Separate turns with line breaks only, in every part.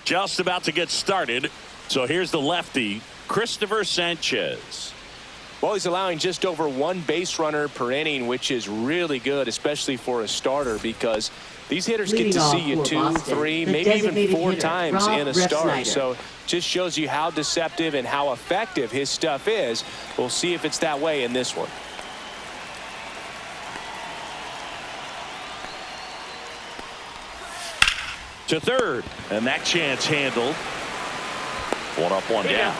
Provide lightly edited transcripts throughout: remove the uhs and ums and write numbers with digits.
Just about to get started. So here's the lefty, Christopher Sanchez.
Well, he's allowing just over one base runner per inning, which is really good, especially for a starter, because these hitters get to see you 2, 3, maybe even 4 times in a start. So just shows you how deceptive and how effective his stuff is. We'll see if it's that way in this one.
To third, and that chance handled. 1 up, 1 down.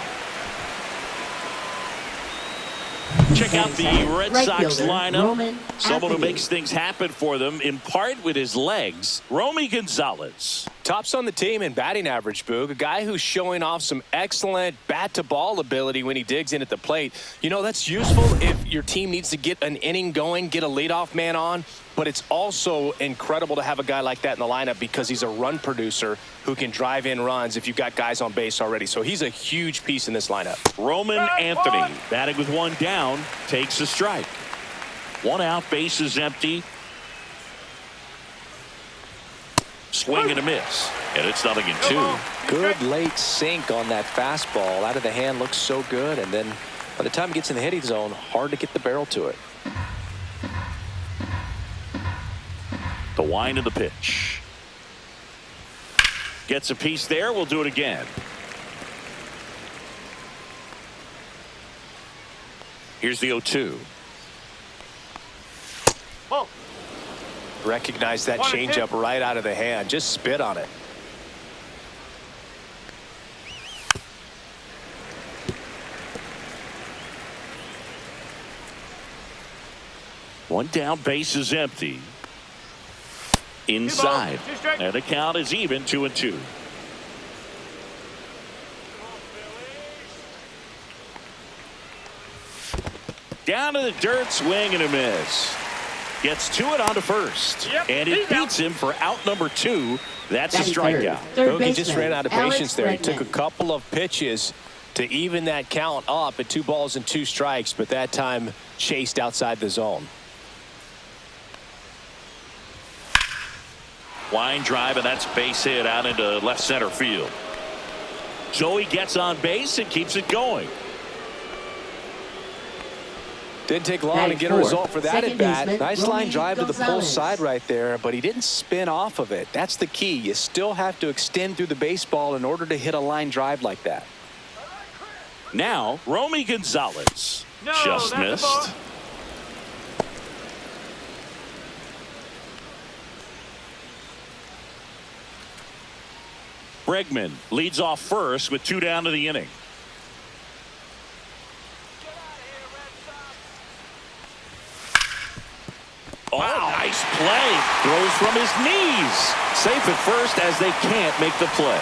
Check out the Red Sox lineup. Someone who makes things happen for them, in part with his legs, Romy Gonzalez.
Tops on the team in batting average, Boog. A guy who's showing off some excellent bat-to-ball ability when he digs in at the plate. You know, that's useful if your team needs to get an inning going, get a leadoff man on. But it's also incredible to have a guy like that in the lineup because he's a run producer who can drive in runs if you've got guys on base already. So he's a huge piece in this lineup.
Roman Anthony, batting with 1 down, takes a strike. 1 out, base is empty. Swing and a miss, and it's 0-2.
Good late sink on that fastball. Out of the hand, looks so good, and then by the time it gets in the hitting zone, hard to get the barrel to it.
The wind of the pitch. Gets a piece there. We'll do it again. Here's the 0-2.
Oh. Recognize that changeup right out of the hand. Just spit on it.
One down, base is empty. Inside, and the count is even, 2-2. Down to the dirt, swing and a miss. Gets to it onto first, and it beats him for out number 2. That's a strikeout.
He just ran out of patience there. He took a couple of pitches to even that count up at 2 balls and 2 strikes, but that time chased outside the zone.
Line drive, and that's base hit out into left center field. So he gets on base and keeps it going.
Didn't take long to get a result for that at bat. Nice line drive to the pull side right there, but he didn't spin off of it. That's the key. You still have to extend through the baseball in order to hit a line drive like that.
Now, Romy Gonzalez. Just missed. Bregman leads off first with 2 down to the inning. Oh, wow. Nice play. Throws from his knees. Safe at first as they can't make the play.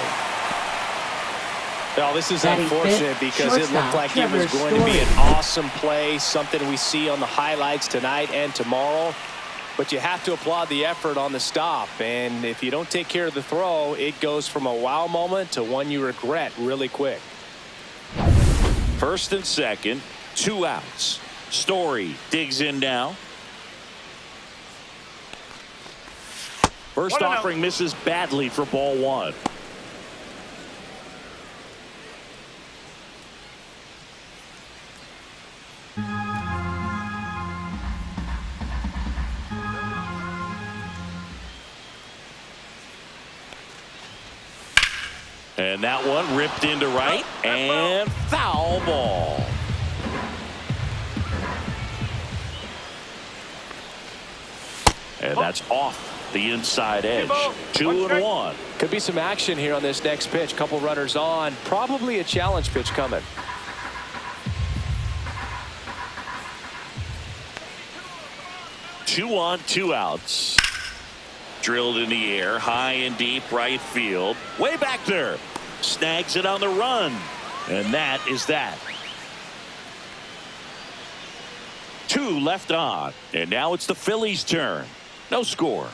Well, this is unfortunate because it looked like it was going to be an awesome play, something we see on the highlights tonight and tomorrow. But you have to applaud the effort on the stop. And if you don't take care of the throw, it goes from a wow moment to one you regret really quick.
First and second, 2 outs. Story digs in now. First offering misses badly for ball 1. And that one ripped into right, and foul ball. And that's off the inside edge. 2-1.
Could be some action here on this next pitch. Couple runners on. Probably a challenge pitch coming.
Two on, 2 outs. Drilled in the air, high and deep right field. Way back there. Snags it on the run. And that is that. 2 left on. And now it's the Phillies' turn. No score.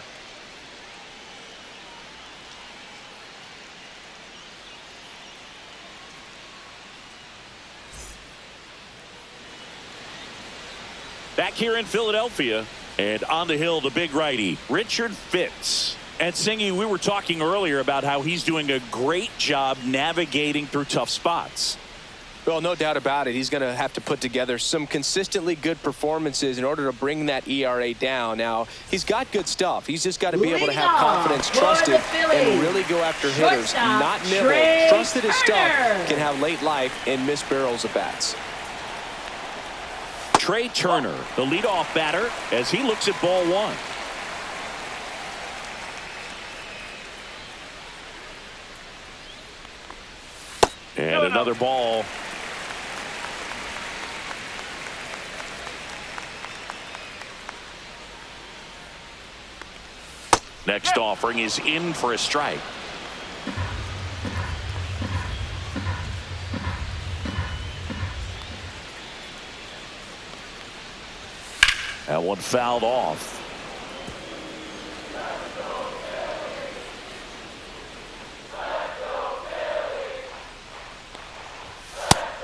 Back here in Philadelphia, and on the hill, the big righty, Richard Fitz. And Singy, we were talking earlier about how he's doing a great job navigating through tough spots.
Well, no doubt about it. He's going to have to put together some consistently good performances in order to bring that ERA down. Now, he's got good stuff. He's just got to be able to have confidence, trust it, and really go after hitters, not nibble. Trust that his stuff can have late life and miss barrels of bats.
Trey Turner, the leadoff batter, as he looks at ball one. And another ball. Next offering is in for a strike. That one fouled off.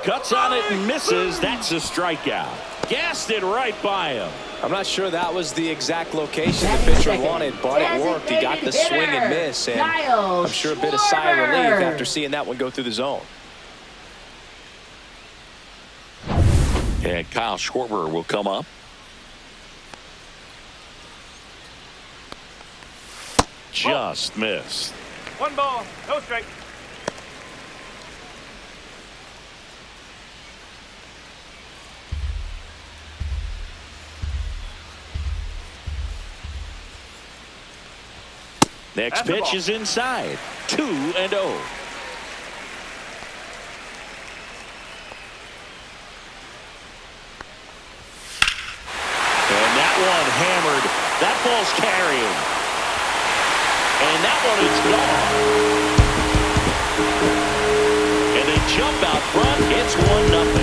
Cuts on it and misses. That's a strikeout. Gassed it right by him.
I'm not sure that was the exact location the pitcher wanted, but it worked. He got the swing and miss, and I'm sure a bit of sigh of relief after seeing that one go through the zone.
And Kyle Schwarber will come up. Just missed.
1 ball, no strike.
Next pitch is inside. 2-0. And that one hammered. That ball's carrying. And that one is gone. And they jump out front. It's 1-0.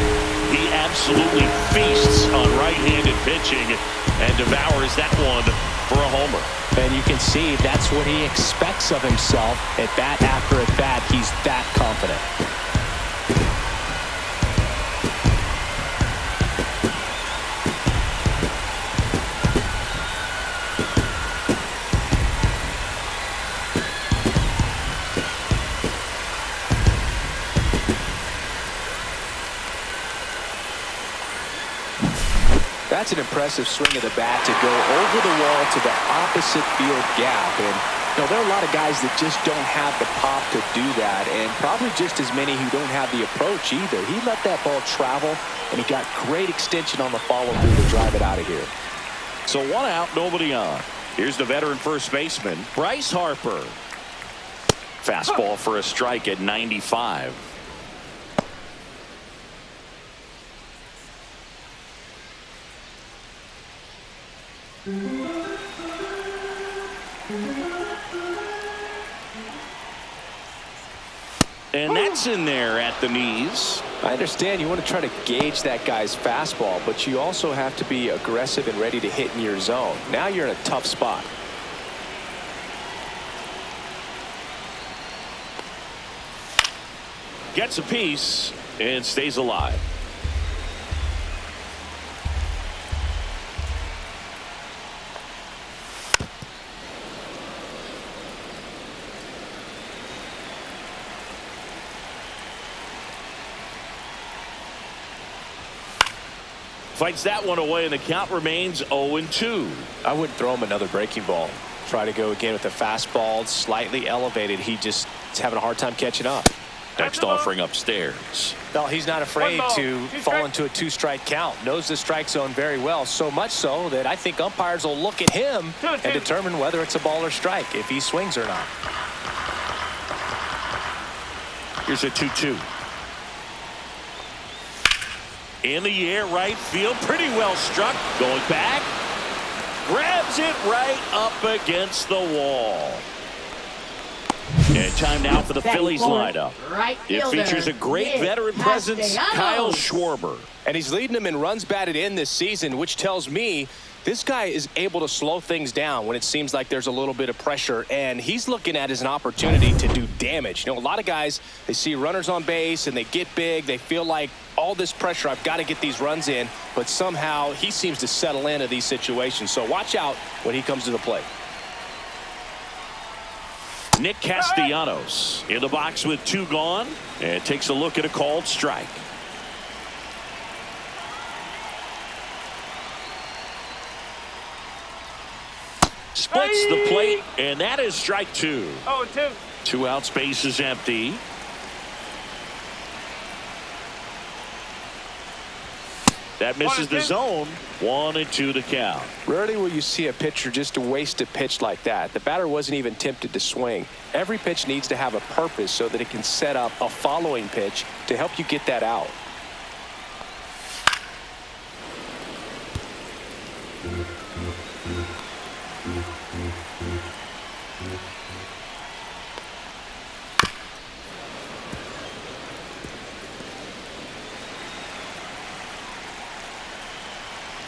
He absolutely feasts on right-handed pitching and devours that one for a homer.
And you can see that's what he expects of himself at bat after at bat. He's that confident. That's an impressive swing of the bat to go over the wall to the opposite field gap. And you know, there are a lot of guys that just don't have the pop to do that, and probably just as many who don't have the approach either. He let that ball travel, and he got great extension on the follow-through to drive it out of here.
So 1 out, nobody on. Here's the veteran first baseman, Bryce Harper. Fastball for a strike at 95. And that's in there at the knees.
I understand you want to try to gauge that guy's fastball, but you also have to be aggressive and ready to hit in your zone. Now you're in a tough spot.
Gets a piece and stays alive. Fights that one away, and the count remains 0-2.
I wouldn't throw him another breaking ball. Try to go again with the fastball, slightly elevated. He's having a hard time catching up.
Next offering upstairs.
No, he's not afraid to fall into a 2-strike count. Knows the strike zone very well, so much so that I think umpires will look at him and determine whether it's a ball or strike, if he swings or not.
Here's a 2-2. In the air, right field, pretty well struck. Going back, grabs it right up against the wall. And time now for the Phillies lineup. It features a great veteran presence, Kyle Schwarber.
And he's leading them in runs batted in this season, which tells me this guy is able to slow things down when it seems like there's a little bit of pressure, and he's looking at it as an opportunity to do damage. You know, a lot of guys, they see runners on base and they get big. They feel like all this pressure, I've got to get these runs in, but somehow he seems to settle into these situations. So watch out when he comes to the plate.
Nick Castellanos in the box with 2 gone, and takes a look at a called strike. Splits the plate, and that is strike 2.
0-2.
2 outs, base is empty. That misses the zone. 1-2 to count.
Rarely will you see a pitcher just waste a pitch like that. The batter wasn't even tempted to swing. Every pitch needs to have a purpose so that it can set up a following pitch to help you get that out.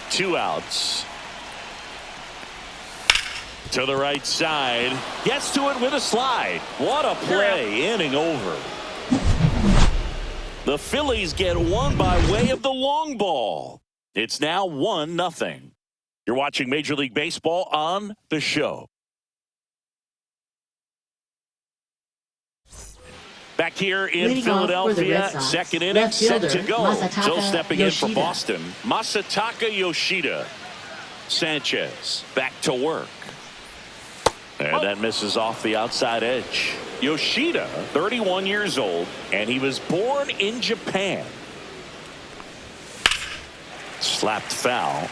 Two outs. To the right side. Gets to it with a slide. What a play. Inning over. The Phillies get one by way of the long ball. It's now 1-0. You're watching Major League Baseball on The Show. Back here in
Leading
Philadelphia, second inning set to go. Still stepping in for
Yoshida.
Boston, Masataka Yoshida. Sanchez back to work. And that misses off the outside edge. Yoshida, 31 years old, and he was born in Japan. Slapped foul.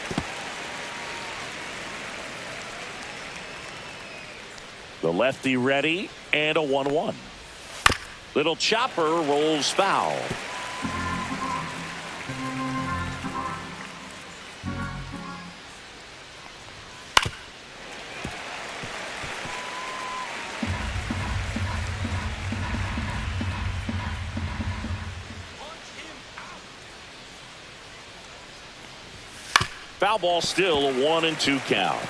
The lefty ready, and a 1-1. Little chopper rolls foul. Foul ball, still a 1-2 count.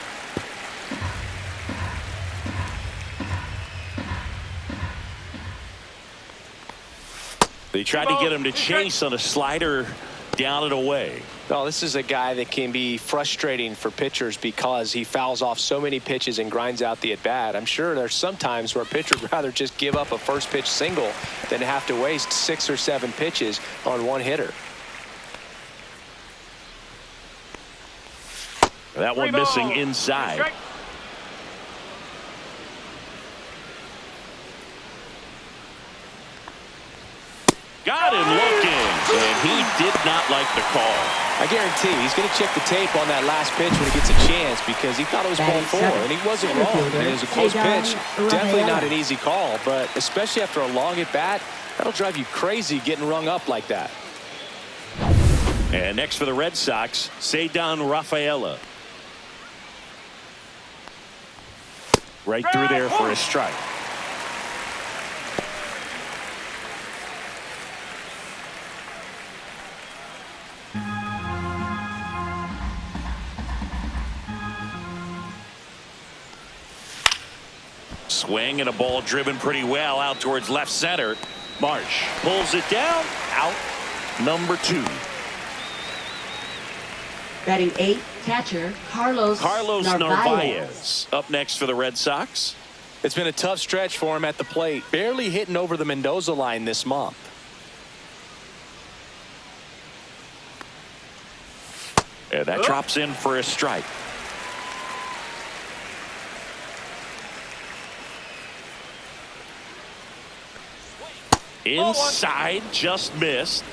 They tried to get him to chase on a slider down and away.
No, this is a guy that can be frustrating for pitchers because he fouls off so many pitches and grinds out the at-bat. I'm sure there's some times where a pitcher would rather just give up a first pitch single than have to waste 6 or 7 pitches on one hitter.
That one missing inside. Got him looking, and he did not like the call.
I guarantee he's going to check the tape on that last pitch when he gets a chance because he thought it was ball 4, and he wasn't wrong. And it was a close pitch. Definitely not an easy call, but especially after a long at-bat, that'll drive you crazy getting rung up like that.
And next for the Red Sox, Ceddanne Rafaela. Right through there for a strike. Swing and a ball driven pretty well out towards left center. Marsh pulls it down. Out number 2.
Batting 8, catcher Carlos Narvaez.
Up next for the Red Sox.
It's been a tough stretch for him at the plate. Barely hitting over the Mendoza line this month.
And that drops in for a strike. Inside, just missed.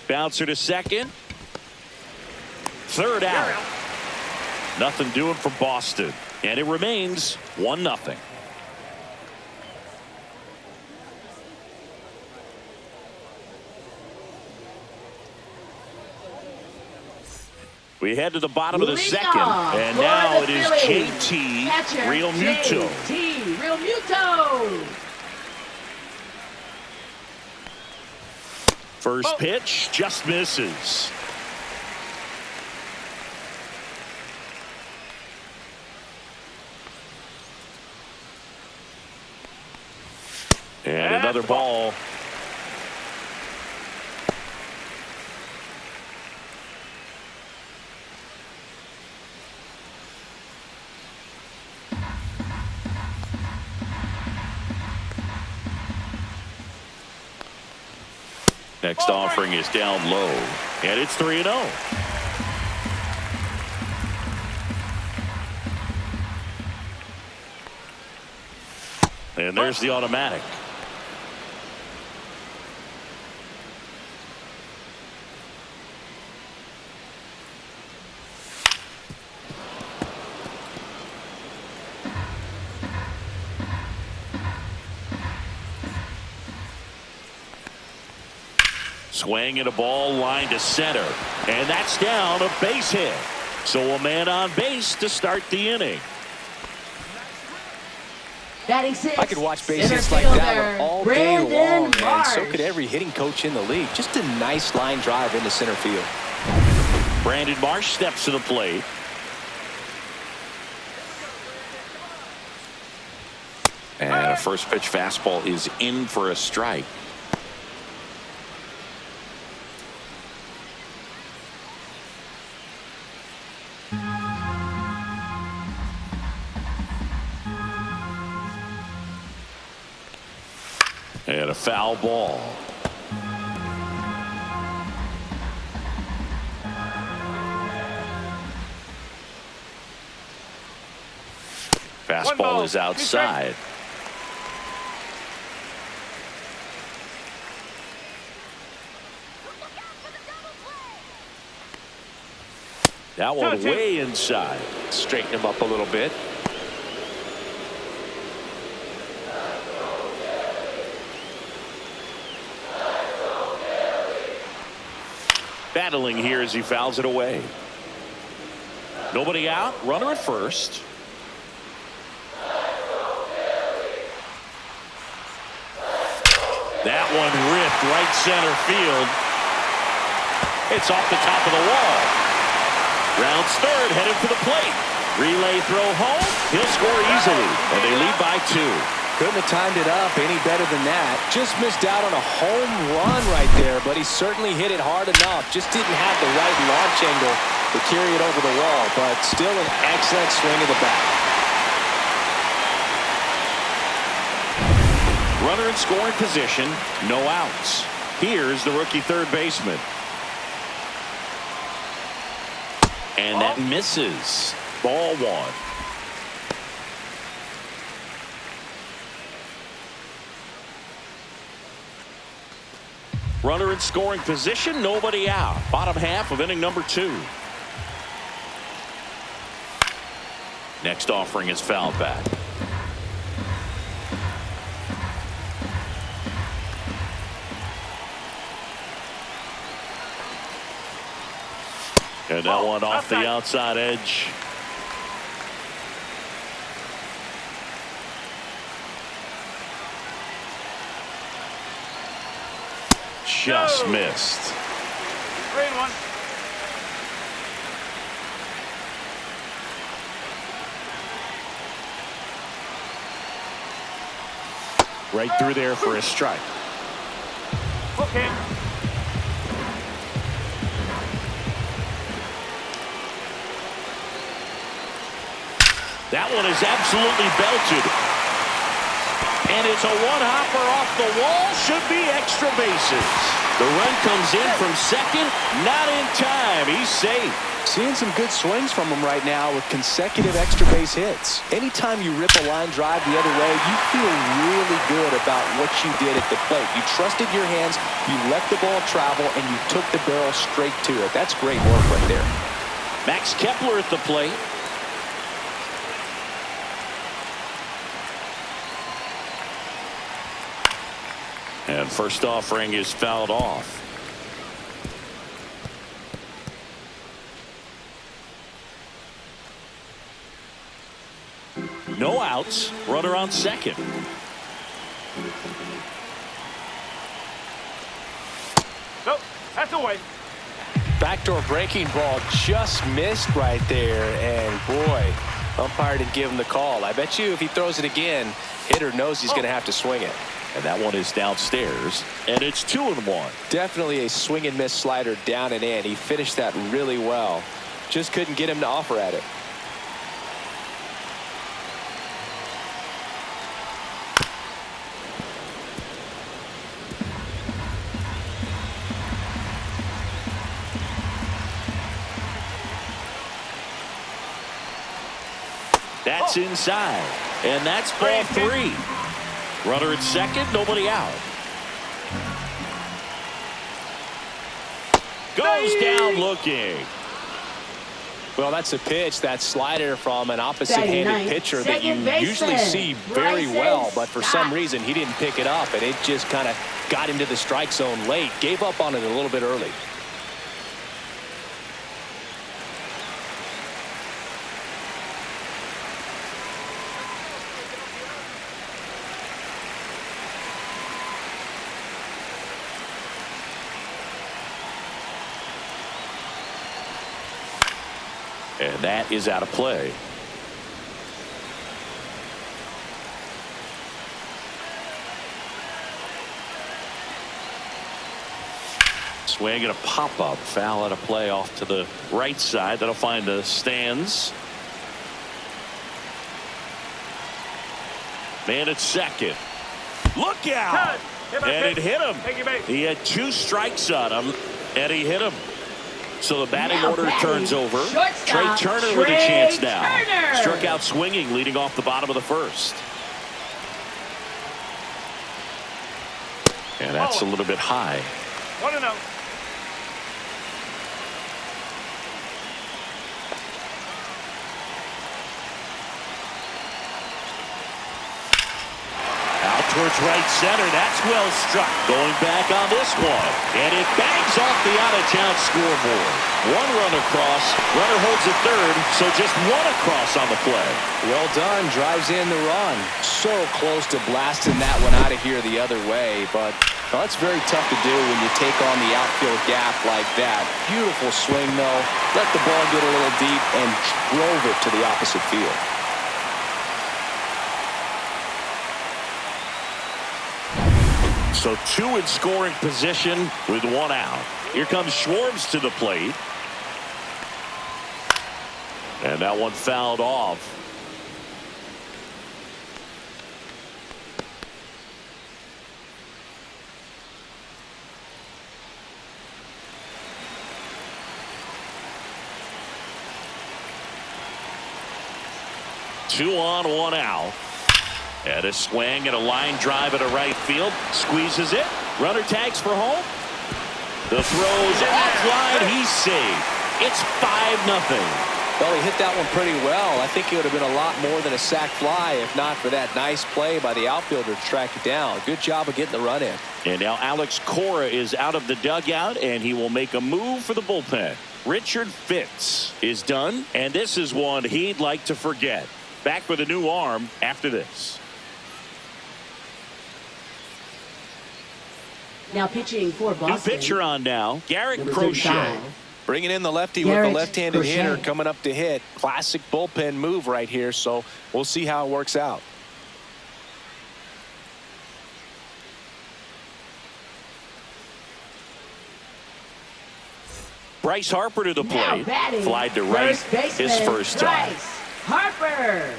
Bouncer to second. Third out. Nothing doing for Boston. And it remains 1-0. We head to the bottom of the second. And now it is JT Realmuto.
JT Realmuto.
First pitch just misses. another ball. Next offering is down low, and it's 3-0. And there's the automatic. Swing and a ball line to center, and that's down, a base hit. So a man on base to start the inning.
Batting six,
I could watch base
center
hits like that
fielder,
one all day
Brandon
long, and
Marsh.
so could every hitting coach in the league. Just a nice line drive into center field.
Brandon Marsh steps to the plate. And a first pitch fastball is in for a strike. And a foul ball. Fastball is outside. That one way inside.
Straighten him up a little bit.
Battling here as he fouls it away. Nobody out. Runner at first. That one ripped right center field. It's off the top of the wall. Rounds third, headed for the plate. Relay throw home. He'll score easily, and they lead by 2.
Couldn't have timed it up any better than that. Just missed out on a home run right there, but he certainly hit it hard enough. Just didn't have the right launch angle to carry it over the wall, but still an excellent swing of the bat.
Runner in scoring position, no outs. Here's the rookie third baseman. And that misses. Ball 1. Runner in scoring position, nobody out. Bottom half of inning number 2. Next offering is fouled back. And that one off the outside edge. Just missed.
3-1.
Right through there for a strike.
Okay.
That one is absolutely belted. And it's a one-hopper off the wall. Should be extra bases. The run comes in from second. Not in time. He's safe.
Seeing some good swings from him right now with consecutive extra base hits. Anytime you rip a line drive the other way, you feel really good about what you did at the plate. You trusted your hands, you let the ball travel, and you took the barrel straight to it. That's great work right there.
Max Kepler at the plate. And first offering is fouled off. No outs. Runner on second.
Nope, that's away.
Backdoor breaking ball just missed right there, and boy, umpire didn't give him the call. I bet you if he throws it again, hitter knows he's going to have to swing it.
And that one is downstairs, and it's 2-1.
Definitely a swing and miss slider down and in. He finished that really well. Just couldn't get him to offer at it.
That's inside, and that's ball 3. Runner at second, nobody out. Goes down looking.
Well, that's a pitch, that slider from an opposite-handed pitcher that you usually see very well, but for some reason he didn't pick it up, and it just kind of got into the strike zone late. Gave up on it a little bit early.
And that is out of play. Swing and a pop-up. Foul out of play off to the right side. That'll find the stands. Man at second. Look out! And it hit him. He had 2 strikes on him, and he hit him. So the batting order turns over. Trey Turner with a chance now. Struck out swinging, leading off the bottom of the first. And that's a little bit high.
1-0.
Towards right center. That's well struck. Going back on this one. And it bangs off the out-of-town scoreboard. 1 run across. Runner holds at third, so just 1 across on the play.
Well done. Drives in the run. So close to blasting that one out of here the other way, but well, that's very tough to do when you take on the outfield gap like that. Beautiful swing, though. Let the ball get a little deep and drove it to the opposite field.
So 2 in scoring position with 1 out. Here comes Schwartz to the plate. And that one fouled off. Two on, 1 out. And a swing and a line drive at a right field. Squeezes it. Runner tags for home. The throw's offline. He's safe. It's 5-0.
Well, he hit that one pretty well. I think it would have been a lot more than a sac fly if not for that nice play by the outfielder to track it down. Good job of getting the run in.
And now Alex Cora is out of the dugout, and he will make a move for the bullpen. Richard Fitz is done, and this is one he'd like to forget. Back with a new arm after this.
Now pitching for Boston.
New pitcher on now, Garrett Crochet.
Bringing in the lefty with the left-handed hitter coming up to hit. Classic bullpen move right here, so we'll see how it works out.
Bryce Harper to the plate. Fly to right his first time.
Bryce Harper.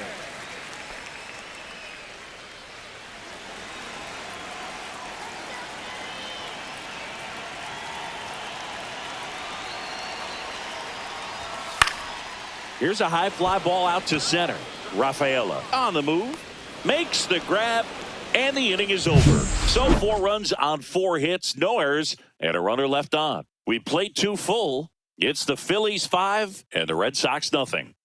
Here's a high fly ball out to center. Rafaela on the move, makes the grab, and the inning is over. So 4 runs on 4 hits, no errors, and a runner left on. We played 2 full. It's the Phillies 5 and the Red Sox nothing.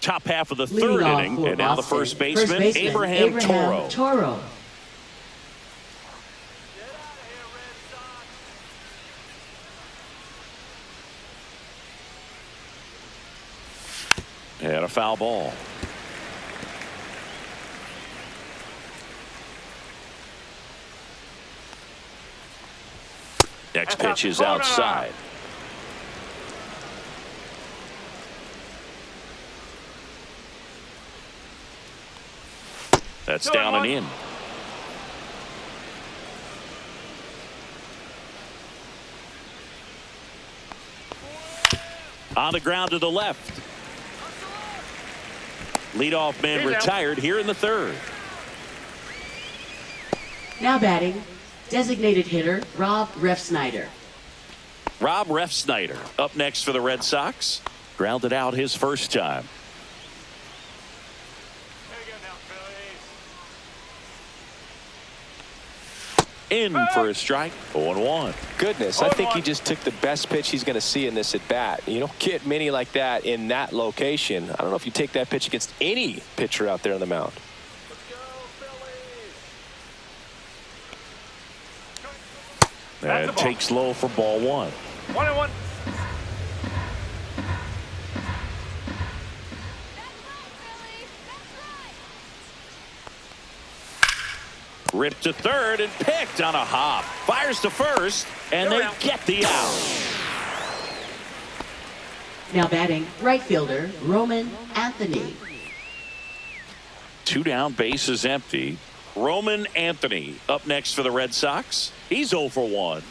Top half of the 3rd inning, and now the first baseman, Abraham Toro. And a foul ball. Next pitch is outside. That's down and in. On the ground to the left. Leadoff man retired here in the third.
Now batting, designated hitter Rob Refsnyder.
Rob Refsnyder up next for the Red Sox. Grounded out his first time. In for a strike. 0-1.
Goodness, I think he just took the best pitch he's going to see in this at bat. You don't get many like that in that location. I don't know if you take that pitch against any pitcher out there on the mound.
And takes low for ball 1.
1-1.
Ripped to third and picked on a hop. Fires to first, and they get the out.
Now batting, right fielder Roman Anthony.
2 down, bases empty. Roman Anthony up next for the Red Sox. He's 0 for 1.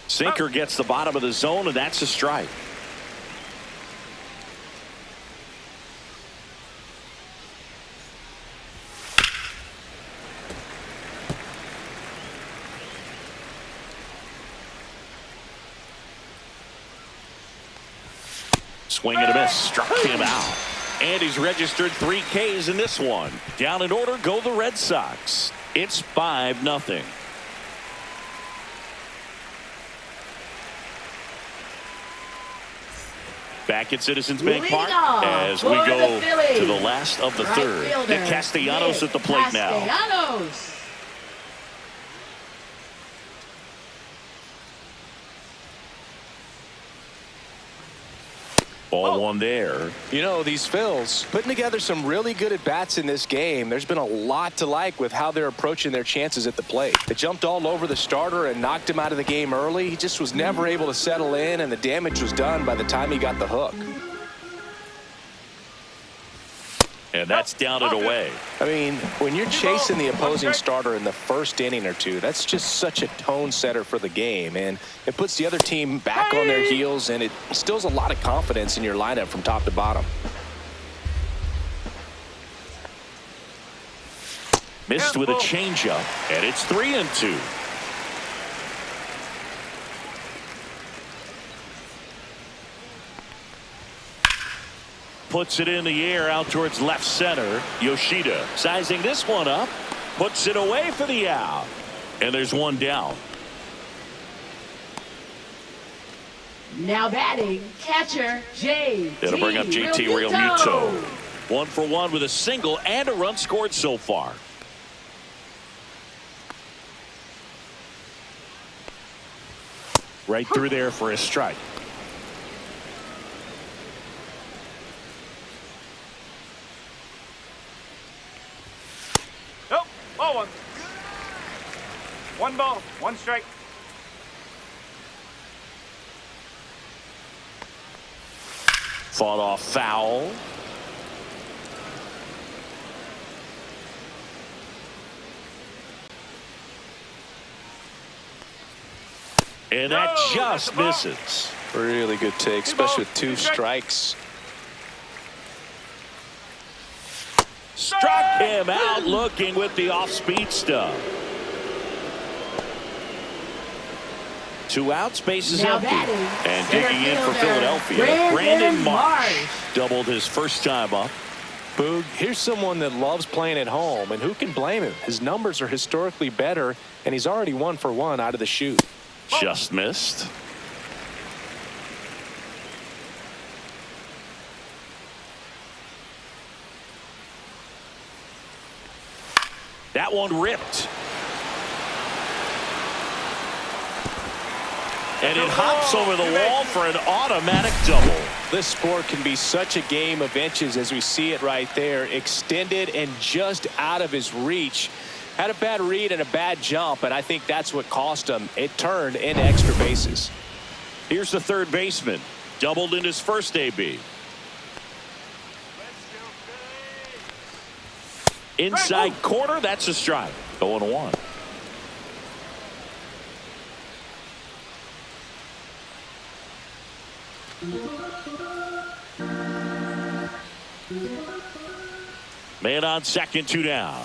Sinker gets the bottom of the zone, and that's a strike. Swing and a miss. Struck him out. And he's registered 3 Ks in this one. Down in order go the Red Sox. It's 5-0. Back at Citizens Bank Park as we go to the last of the third. Nick Castellanos at the plate now. Ball 1 there.
You know, these Phils putting together some really good at-bats in this game. There's been a lot to like with how they're approaching their chances at the plate. They jumped all over the starter and knocked him out of the game early. He just was never able to settle in, and the damage was done by the time he got the hook.
And that's down and away.
I mean, when you're chasing the opposing starter in the first inning or two, that's just such a tone setter for the game, and it puts the other team back on their heels, and it instills a lot of confidence in your lineup from top to bottom.
Missed with a changeup, and it's 3-2. Puts it in the air out towards left center. Yoshida sizing this one up. Puts it away for the out. And there's 1 down.
Now batting, catcher JT.
It'll bring up JT Realmuto. 1 for 1 with a single and a run scored so far. Right through there for a strike.
Ball 1. 1 ball, 1 strike.
Fought off foul. And that just misses.
Really good take, especially with 2 strikes.
Struck him out looking with the off-speed stuff. 2 outs, bases empty. And digging in for Philadelphia, Brandon Marsh doubled his first time up.
Boog, here's someone that loves playing at home, and who can blame him? His numbers are historically better, and he's already 1 for 1 out of the chute.
Just missed. That one ripped. And it hops over the wall for an automatic double.
This sport can be such a game of inches as we see it right there. Extended and just out of his reach. Had a bad read and a bad jump, and I think that's what cost him. It turned into extra bases.
Here's the third baseman. Doubled in his first AB. Inside corner, that's a strike. 0-1. Man on second, 2 down.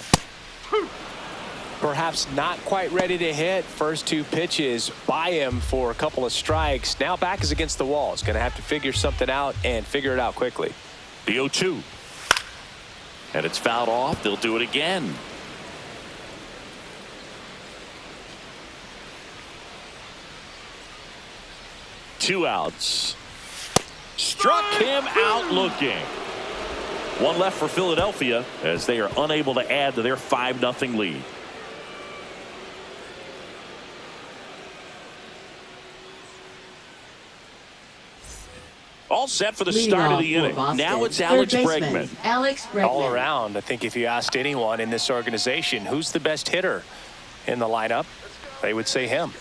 Perhaps not quite ready to hit. First 2 pitches by him for a couple of strikes. Now back is against the wall. He's going to have to figure something out and figure it out quickly.
The 0-2. And it's fouled off. They'll do it again. Two outs. Struck him out looking. One left for Philadelphia as they are unable to add to their 5-0 lead. All set for the start of the inning. Now it's Alex Bregman.
All around, I think if you asked anyone in this organization who's the best hitter in the lineup, they would say him.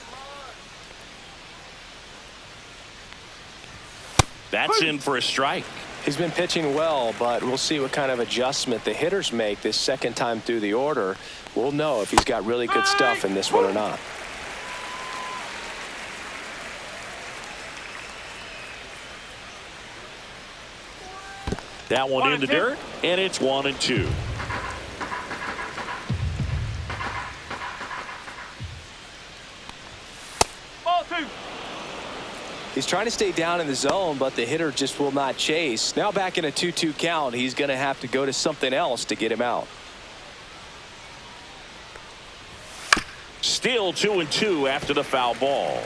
That's in for a strike.
He's been pitching well, but we'll see what kind of adjustment the hitters make this second time through the order. We'll know if he's got really good stuff in this one or not.
That one in the dirt, and it's 1-2.
Ball 2.
He's trying to stay down in the zone, but the hitter just will not chase. Now back in a 2-2 count, he's going to have to go to something else to get him out.
Still 2-2 after the foul ball.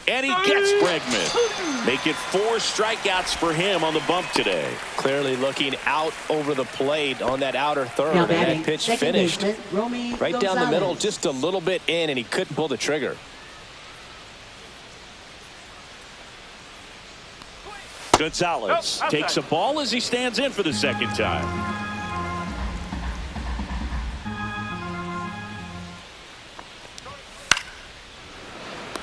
And he gets Bregman. Make it 4 strikeouts for him on the bump today.
Clearly looking out over the plate on that outer third, and that pitch finished right down the middle, just a little bit in, and he couldn't pull the trigger.
Gonzalez takes a ball as he stands in for the second time.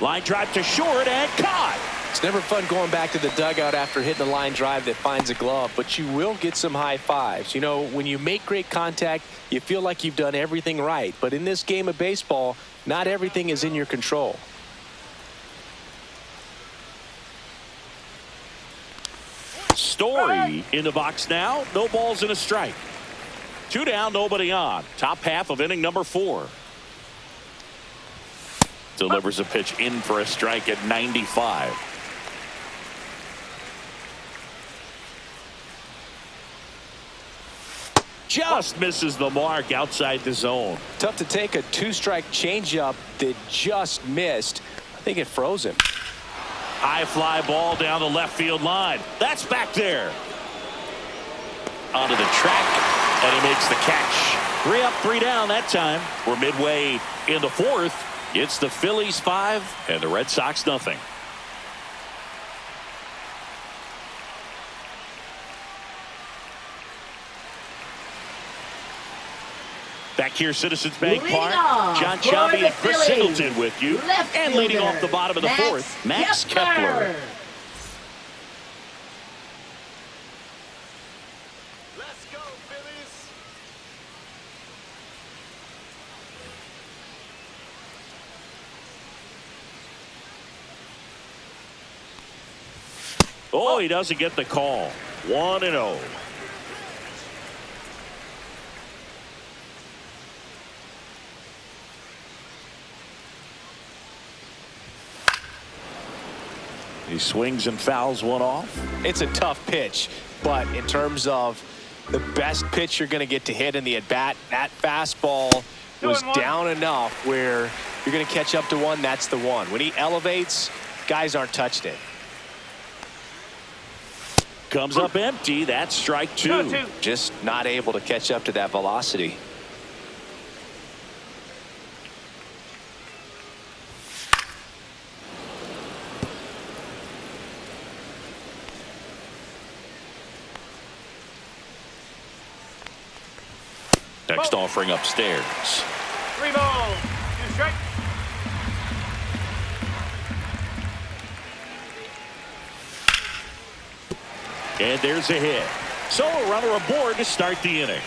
Line drive to short and caught.
It's never fun going back to the dugout after hitting a line drive that finds a glove, but you will get some high fives. You know, when you make great contact, you feel like you've done everything right. But in this game of baseball, not everything is in your control.
Story in the box now. No balls and a strike. 2 down, nobody on. Top half of inning number 4. Delivers a pitch in for a strike at 95. Just misses the mark outside the zone.
Tough to take a 2-strike changeup that just missed. I think it froze him.
High fly ball down the left field line. That's back there. Onto the track, and he makes the catch. 3 up, 3 down that time. We're midway in the 4th. It's the Phillies 5 and the Red Sox nothing. Back here, Citizens Bank Park. John Chubby and Chris Singleton with you. And leading off the bottom of the 4th, Max Kepler.
Let's go, Phillies.
Oh, he doesn't get the call. 1-0. He swings and fouls one off.
It's a tough pitch, but in terms of the best pitch you're going to get to hit in the at-bat, that fastball was down enough where you're going to catch up to one. That's the one. When he elevates, guys aren't touched it.
Comes up empty. That's strike 2.
Just not able to catch up to that velocity.
Next offering upstairs.
3 balls, 2 strikes.
And there's a hit. So a runner aboard to start the inning.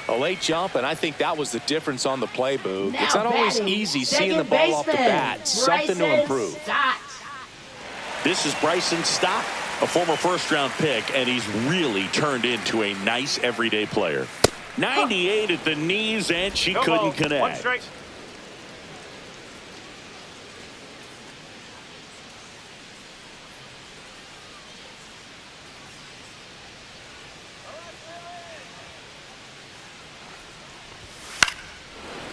A late jump, and I think that was the difference on the play, Boog.
Now
It's not always
batting,
easy
second
seeing the ball off the
baseman,
bat. Something to improve.
Stott.
This is Bryson Stott, a former first-round pick, and he's really turned into a nice everyday player. 98 at the knees, and she
No
couldn't
ball.
connect.
One strike.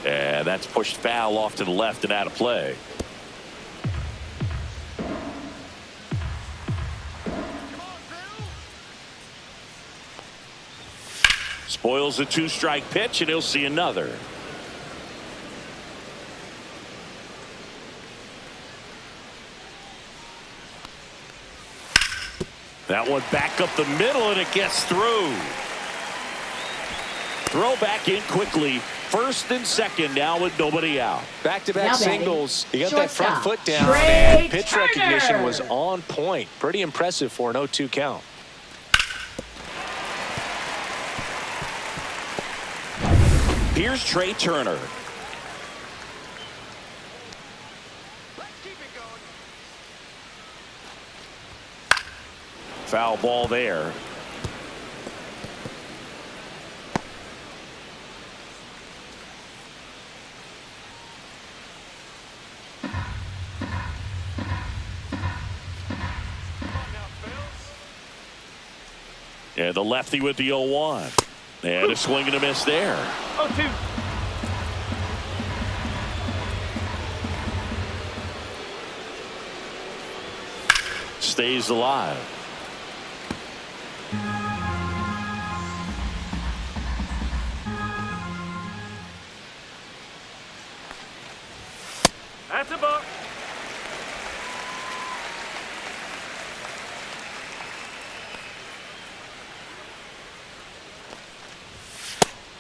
And that's pushed foul off to the left and out of play. Spoils a two-strike pitch, and he'll see another. That one back up the middle, and it gets through. Throw back in quickly. First and second now with nobody out.
Back-to-back
Now batting,
singles. He got that front
shortstop,
foot down,
Trey
and pitch
Turner.
recognition was on point. Pretty impressive for an 0-2 count.
Here's Trey Turner. Foul ball there. And the lefty with the 0-1. And a swing and a miss there.
0-2.
Stays alive.
That's a buck.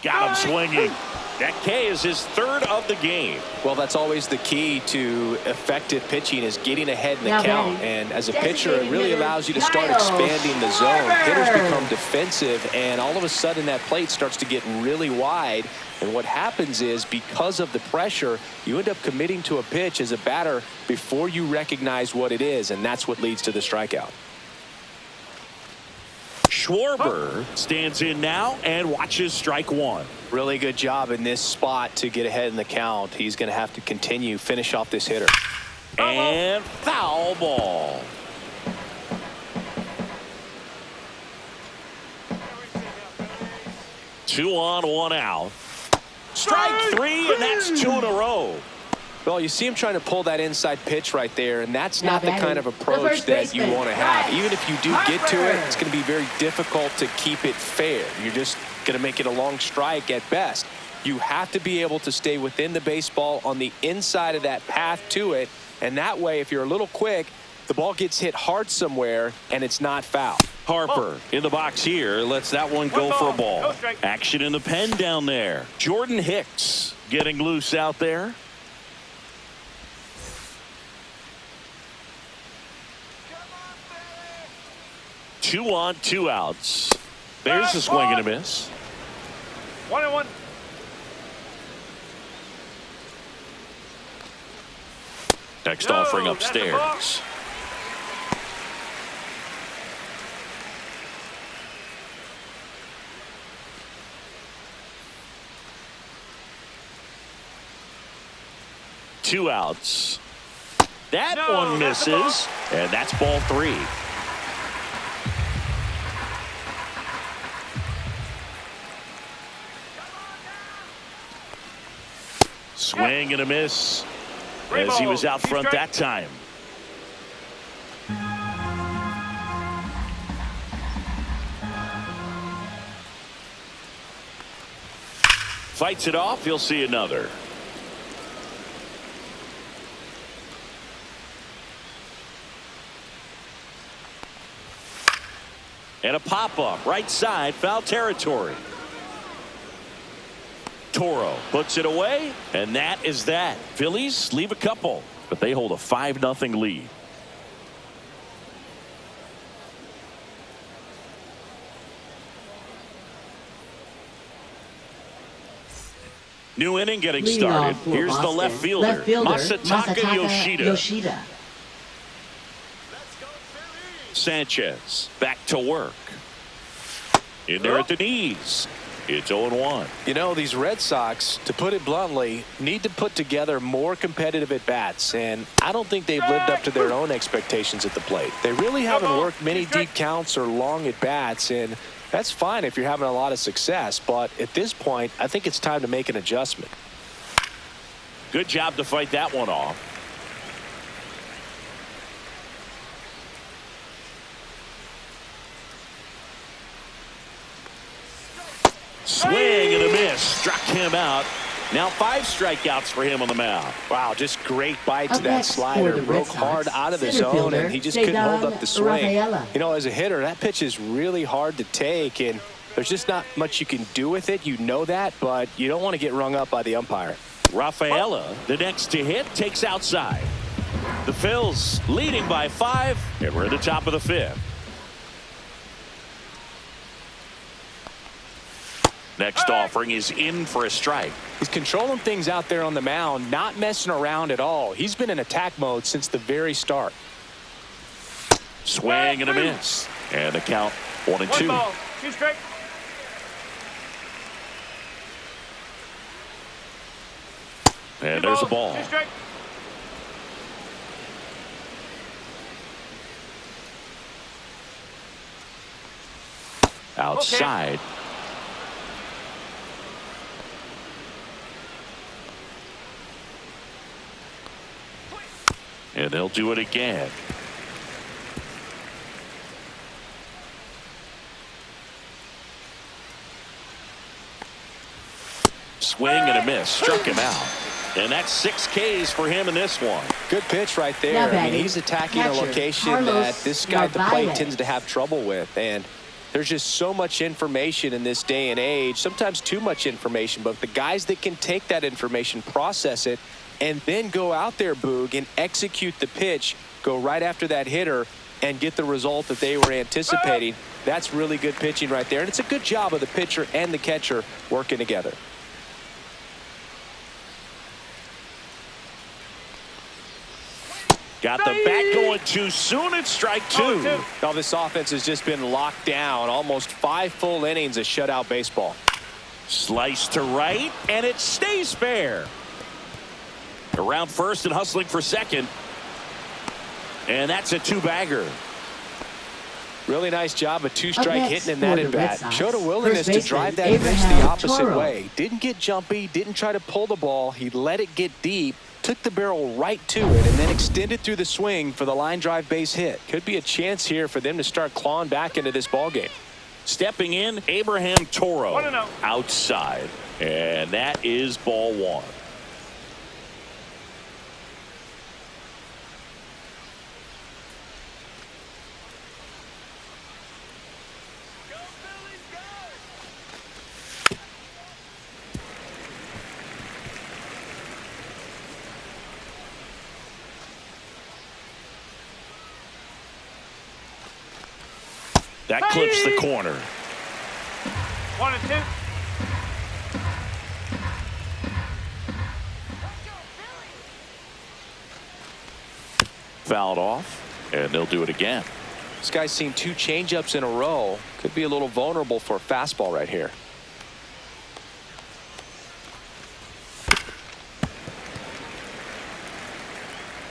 Got him swinging. That K is his third of the game.
Well, that's always the key to effective pitching is getting ahead in the
Now
count.
batting,
And as a pitcher, it
designated
really
hitter,
allows you to start
Kyle
expanding the zone.
Schwarber.
Hitters become defensive, and all of a sudden that plate starts to get really wide. And what happens is because of the pressure, you end up committing to a pitch as a batter before you recognize what it is, and that's what leads to the strikeout.
Schwarber stands in now and watches strike one.
Really good job in this spot to get ahead in the count. He's going to have to finish off this hitter.
And foul ball. Two on, one out. Strike three, and that's two in a row.
Well, you see him trying to pull that inside pitch right there, and that's
Now
not the
batting,
kind of
the
approach
first
that you
baseman,
want to have.
Bryce
Even if you do get to it,
Harper.
it's going to be very difficult to keep it fair. You're just going to make it a long strike at best. You have to be able to stay within the baseball on the inside of that path to it, and that way, if you're a little quick, the ball gets hit hard somewhere, and it's not foul.
Harper in the box here. Lets that one go for a ball.
No strike.
Action in the pen down there. Jordan Hicks getting loose out there. Two on, two outs. There's a swing and a miss.
1-1.
Next
No,
offering
that's a ball.
upstairs. Two outs. That
No,
one
that's a ball.
misses, and that's ball three. Swing and a miss as he was out front that time. Fights it off. He'll see another. And a pop-up right side, foul territory. Toro puts it away, and that is that. Phillies leave a couple, but they hold a 5-0 lead. New inning getting
Leading
started.
off for
Here's
Boston,
the left fielder, Masataka Yoshida. Sanchez back to work. In there at the knees. It's 0-1.
You know, these Red Sox, to put it bluntly, need to put together more competitive at-bats, and I don't think they've lived up to their own expectations at the plate. They really haven't worked many deep counts or long at-bats, and that's fine if you're having a lot of success, but at this point, I think it's time to make an adjustment.
Good job to fight that one off. Swing and a miss. Struck him out. Now 5 strikeouts for him on the mound.
Wow, just great bite to
Up
that
next for
slider.
the Red
Broke
Sox,
hard out of the
center
zone,
fielder,
and he just couldn't hold up the swing.
Rafaela.
You know, as a hitter, that pitch is really hard to take, and there's just not much you can do with it. You know that, but you don't want to get rung up by the umpire.
Rafaela, the next to hit, takes outside. The Phillies leading by 5, and we're at the top of the 5th. Next offering is in for a strike.
He's controlling things out there on the mound, not messing around at all. He's been in attack mode since the very start.
Swing and a miss. And the count 1-2.
1 ball, 2 strikes.
And there's a ball.
2 strikes.
Outside. And they'll do it again. Swing and a miss. Struck him out. And that's 6 Ks for him in this one.
Good pitch right there.
Now
I mean,
batting,
he's attacking a
catcher,
location
Carlos
that this guy at the plate
Narvaez.
tends to have trouble with. And there's just so much information in this day and age, sometimes too much information. But the guys that can take that information, process it, and then go out there, Boog, and execute the pitch, go right after that hitter, and get the result that they were anticipating. That's really good pitching right there. And it's a good job of the pitcher and the catcher working together.
Got the bat going too soon. It's strike 2.
Now this offense has just been locked down. Almost 5 full innings of shutout baseball.
Slice to right, and it stays fair. Around first and hustling for second. And that's a 2-bagger.
Really nice job of 2-strike
next
hitting in that
for the
at
Red
bat.
Sox,
Showed a willingness
first
to drive that
baseman
pitch the
Abraham
opposite
Toro.
way. Didn't get jumpy, didn't try to pull the ball. He let it get deep, took the barrel right to it, and then extended through the swing for the line drive base hit. Could be a chance here for them to start clawing back into this ball game.
Stepping in, Abraham Toro
1-0.
outside. And that is ball 1. That clips the corner.
1-2.
Fouled off, and they'll do it again.
This guy's seen 2 changeups in a row. Could be a little vulnerable for a fastball right here.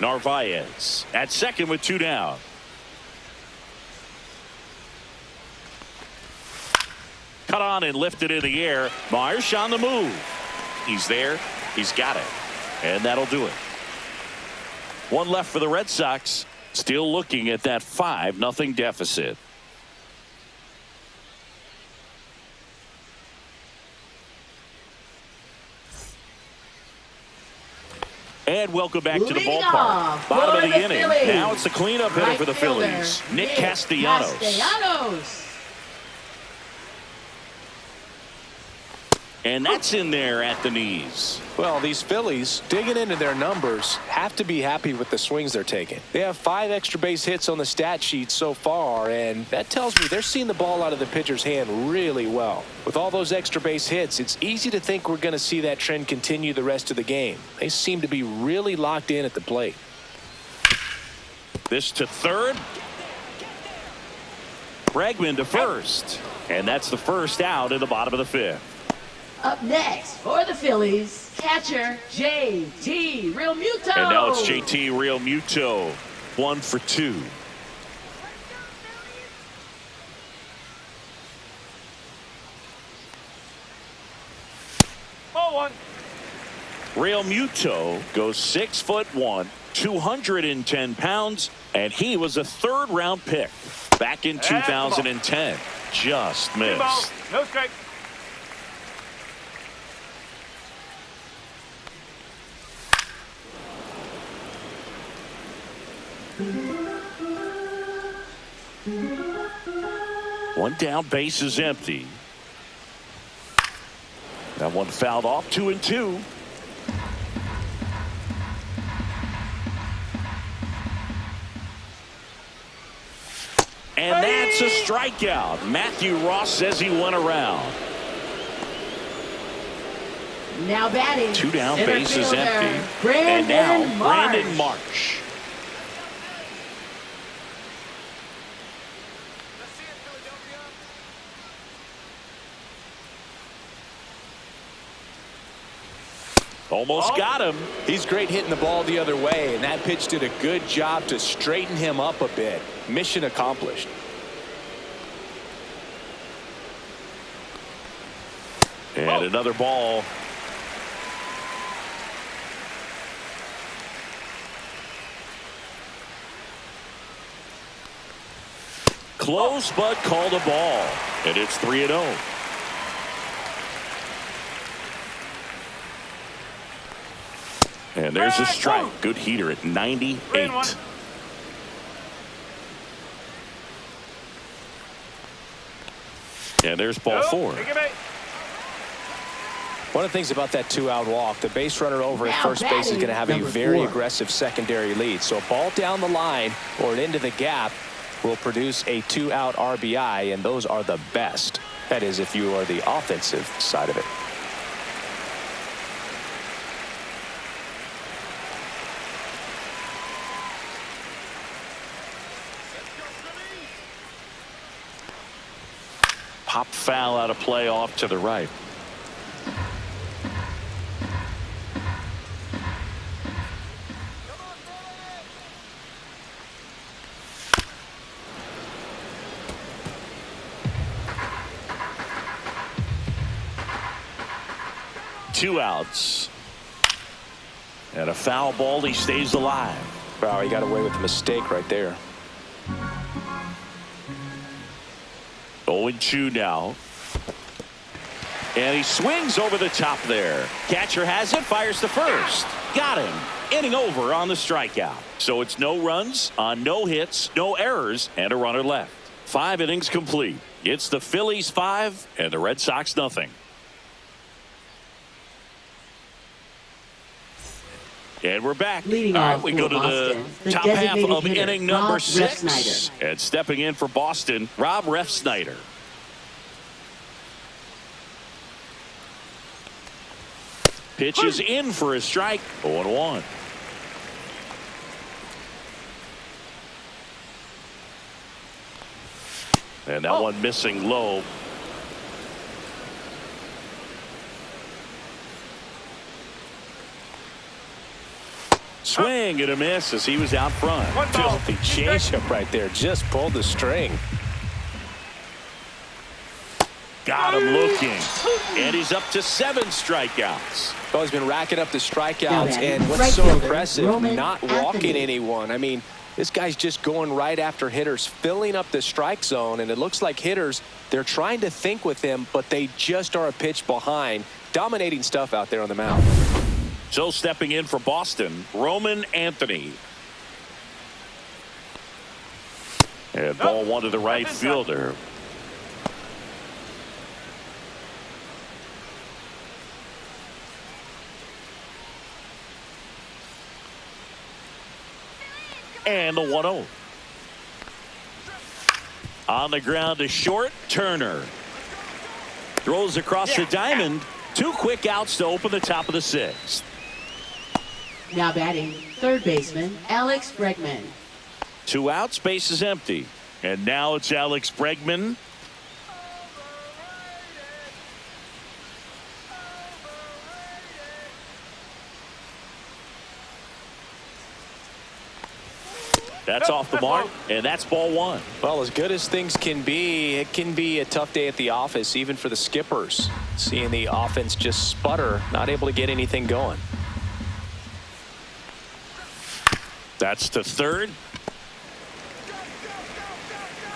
Narvaez at second with 2 down. Cut on and lifted in the air. Marsh on the move. He's there. He's got it. And that'll do it. 1 left for the Red Sox. Still looking at that 5-0 deficit. And welcome back to the
Leading
ballpark.
off
Bottom
for
of the
the
inning.
Phillies.
Now it's the cleanup hitter
Right
for the
fielder,
Phillies, Nick
Nick
Castellanos.
Castellanos.
And that's in there at the knees.
Well, these Phillies, digging into their numbers, have to be happy with the swings they're taking. They have 5 extra base hits on the stat sheet so far, and that tells me they're seeing the ball out of the pitcher's hand really well. With all those extra base hits, it's easy to think we're going to see that trend continue the rest of the game. They seem to be really locked in at the plate.
This to third. Bregman to first. And that's the first out in the bottom of the 5th.
Up next for the Phillies, catcher JT Realmuto.
And now it's JT Realmuto, 1 for 2.
Ball 1.
Realmuto goes 6'1", 210 pounds, and he was a 3rd-round pick back in 2010. Just
Two balls.
missed.
No strike.
One down, base is empty. That one fouled off, 2-2. And that's a strikeout. Matthew Ross says he went around.
Now batting.
2 down,
center
base is
fielder,
empty. And now Brandon Marsh. Almost got him.
He's great hitting the ball the other way, and that pitch did a good job to straighten him up a bit. Mission accomplished.
And another ball. Close, but called a ball. And it's 3-0. And there's a strike. Good heater at 98. And there's ball 4.
One of the things about that 2-out walk, the base runner over at
Now
first base is going to have a
number
very
4.
aggressive secondary lead. So a ball down the line or into the gap will produce a 2-out RBI, and those are the best. That is, if you are the offensive side of it.
Pop foul out of play off to the right. Two outs. And a foul ball. He stays alive.
Wow, he got away with a mistake right there.
0-2 now. And he swings over the top there. Catcher has it, fires to first. Got him. Inning over on the strikeout. So it's no runs on no hits, no errors, and a runner left. 5 innings complete. It's the Phillies 5 and the Red Sox nothing. And we're back.
Leading
All right,
off
we
for
go to
Boston,
the
the
top half
designated
of
hitter,
inning number
Rob
6.
Refsnyder.
And stepping in for Boston, Rob Refsnyder. Pitch is in for a strike. 0-1. And that one missing low. Swing and a miss as he was out front.
Filthy changeup right there. Just pulled the string.
Got him looking. And he's up to 7 strikeouts.
Well, he's been racking up the strikeouts,
Now,
and
right
what's so
fielder,
impressive,
Roman
not
Anthony.
walking anyone. I mean, this guy's just going right after hitters, filling up the strike zone, and it looks like hitters, they're trying to think with him, but they just are a pitch behind. Dominating stuff out there on the mound.
So stepping in for Boston, Roman Anthony. And ball 1 to the right fielder. And the 1-0. On the ground to short, Turner. Throws across the diamond. 2 quick outs to open the top of the 6th.
Now batting, third baseman, Alex Bregman.
2 outs, base is empty. And now it's Alex Bregman. That's off the mark, and that's ball 1.
Well, as good as things can be, it can be a tough day at the office, even for the skippers. Seeing the offense just sputter, not able to get anything going.
That's to third.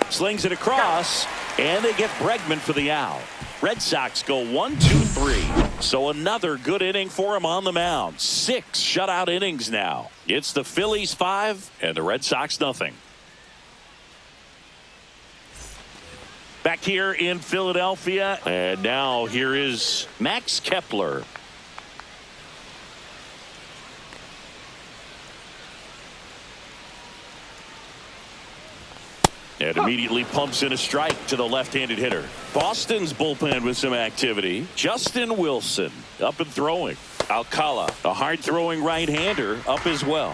Slings it across, and they get Bregman for the out. Red Sox go 1-2-3. So another good inning for him on the mound. 6 shutout innings now. It's the Phillies 5 and the Red Sox nothing. Back here in Philadelphia, and now here is Max Kepler. And immediately pumps in a strike to the left-handed hitter. Boston's bullpen with some activity. Justin Wilson up and throwing. Alcala, a hard-throwing right-hander, up as well.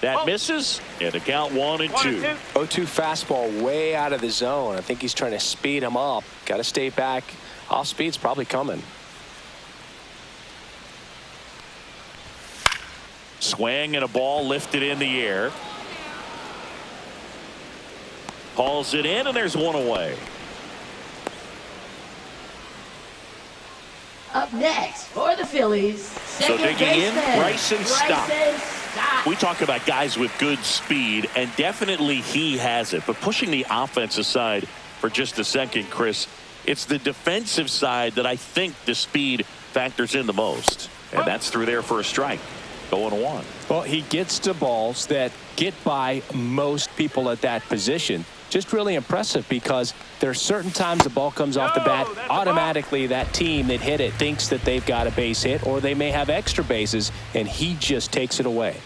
That misses, and the count 1-2.
0-2 fastball way out of the zone. I think he's trying to speed him up. Got to stay back. Off speed's probably coming.
Swing and a ball lifted in the air. Hauls it in, and there's 1 away.
Up next for the Phillies,
So digging in, Bryson Stott. We talk about guys with good speed, and definitely he has it. But pushing the offense aside for just a second, Chris, it's the defensive side that I think the speed factors in the most. And that's through there for a strike. Going 1.
Well, he gets to balls that get by most people at that position. Just really impressive because there are certain times the ball comes off the bat, automatically that team that hit it thinks that they've got a base hit, or they may have extra bases, and he just takes it away.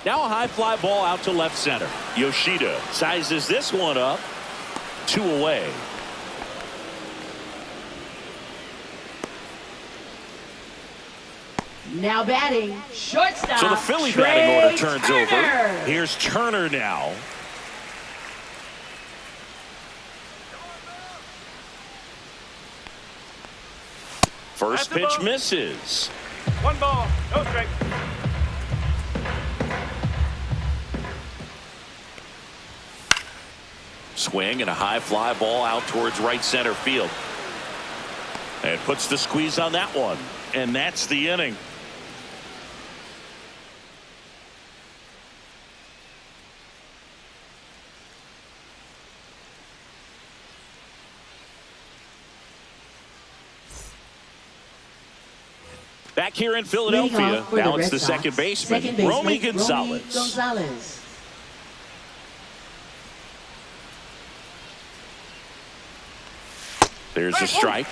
Now a high fly ball out to left center. Yoshida sizes this one up. 2 away.
Now batting, shortstop.
So the Philly batting order turns over. Here's Turner now. First pitch misses.
1 ball, no strike.
Swing and a high fly ball out towards right center field. And puts the squeeze on that one. And that's the inning. Back here in Philadelphia, now it's the second baseman, Romy Gonzalez. There's a strike.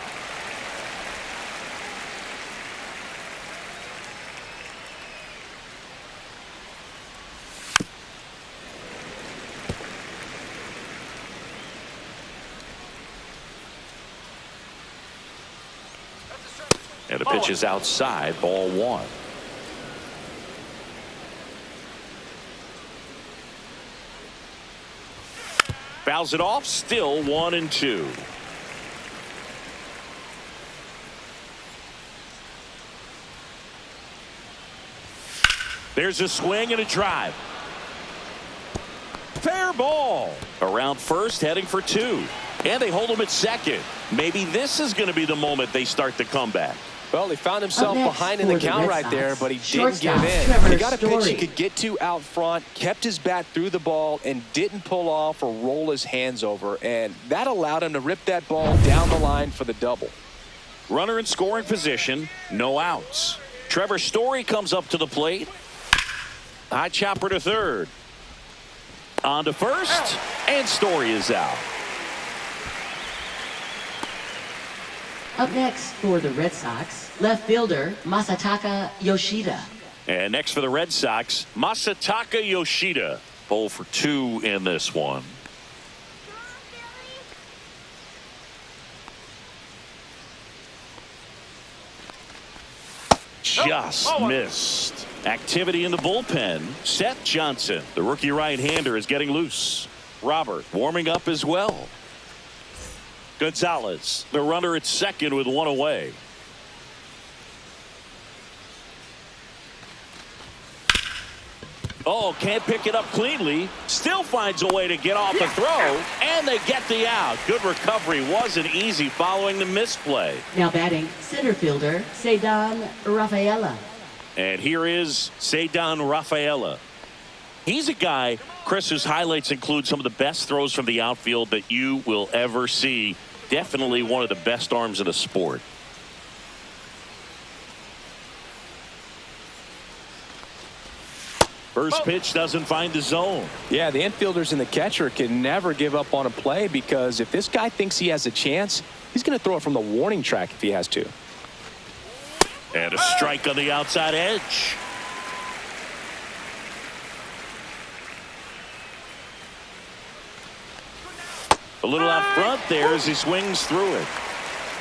And the pitch is outside, ball 1. Fouls it off, still 1-2. There's a swing and a drive. Fair ball. Around first, heading for 2. And they hold him at second. Maybe this is going to be the moment they start the comeback.
Well, he found himself behind in the count right there, but he didn't give in. He got a pitch he could get to out front, kept his bat through the ball, and didn't pull off or roll his hands over. And that allowed him to rip that ball down the line for the double.
Runner in scoring position, no outs. Trevor Story comes up to the plate. High chopper to third. On to first, and Story is out.
Up next for the Red Sox, left fielder Masataka Yoshida.
And next for the Red Sox, Masataka Yoshida. 0 for 2 in this one. Just missed. Activity in the bullpen. Seth Johnson, the rookie right-hander, is getting loose. Robert warming up as well. Gonzalez, the runner at second with one away. Oh, can't pick it up cleanly. Still finds a way to get off the throw, and they get the out. Good recovery. Wasn't easy following the misplay.
Now batting, center fielder Cedar Rafaela.
And here is Cedar Rafaela. He's a guy, Chris, whose highlights include some of the best throws from the outfield that you will ever see. Definitely one of the best arms in the sport. First pitch doesn't find the zone.
Yeah, the infielders and the catcher can never give up on a play, because if this guy thinks he has a chance, he's going to throw it from the warning track if he has to.
And a strike on the outside edge. A little out front there as he swings through it.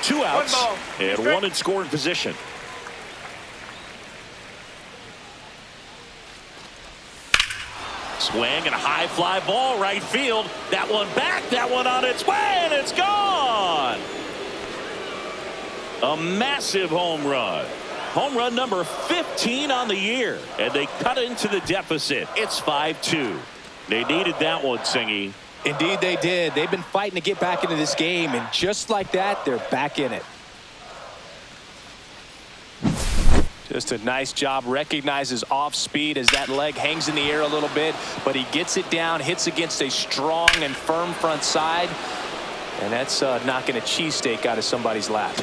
2 outs and 1 in scoring position. Swing and a high fly ball right field. That one back, that one on its way, and it's gone. A massive home run. Home run number 15 on the year, and they cut into the deficit. It's 5-2. They needed that one, Singy.
Indeed they did. They've been fighting to get back into this game, and just like that, they're back in it. Just a nice job. Recognizes off speed as that leg hangs in the air a little bit, but he gets it down, hits against a strong and firm front side, and that's knocking a cheesesteak out of somebody's lap.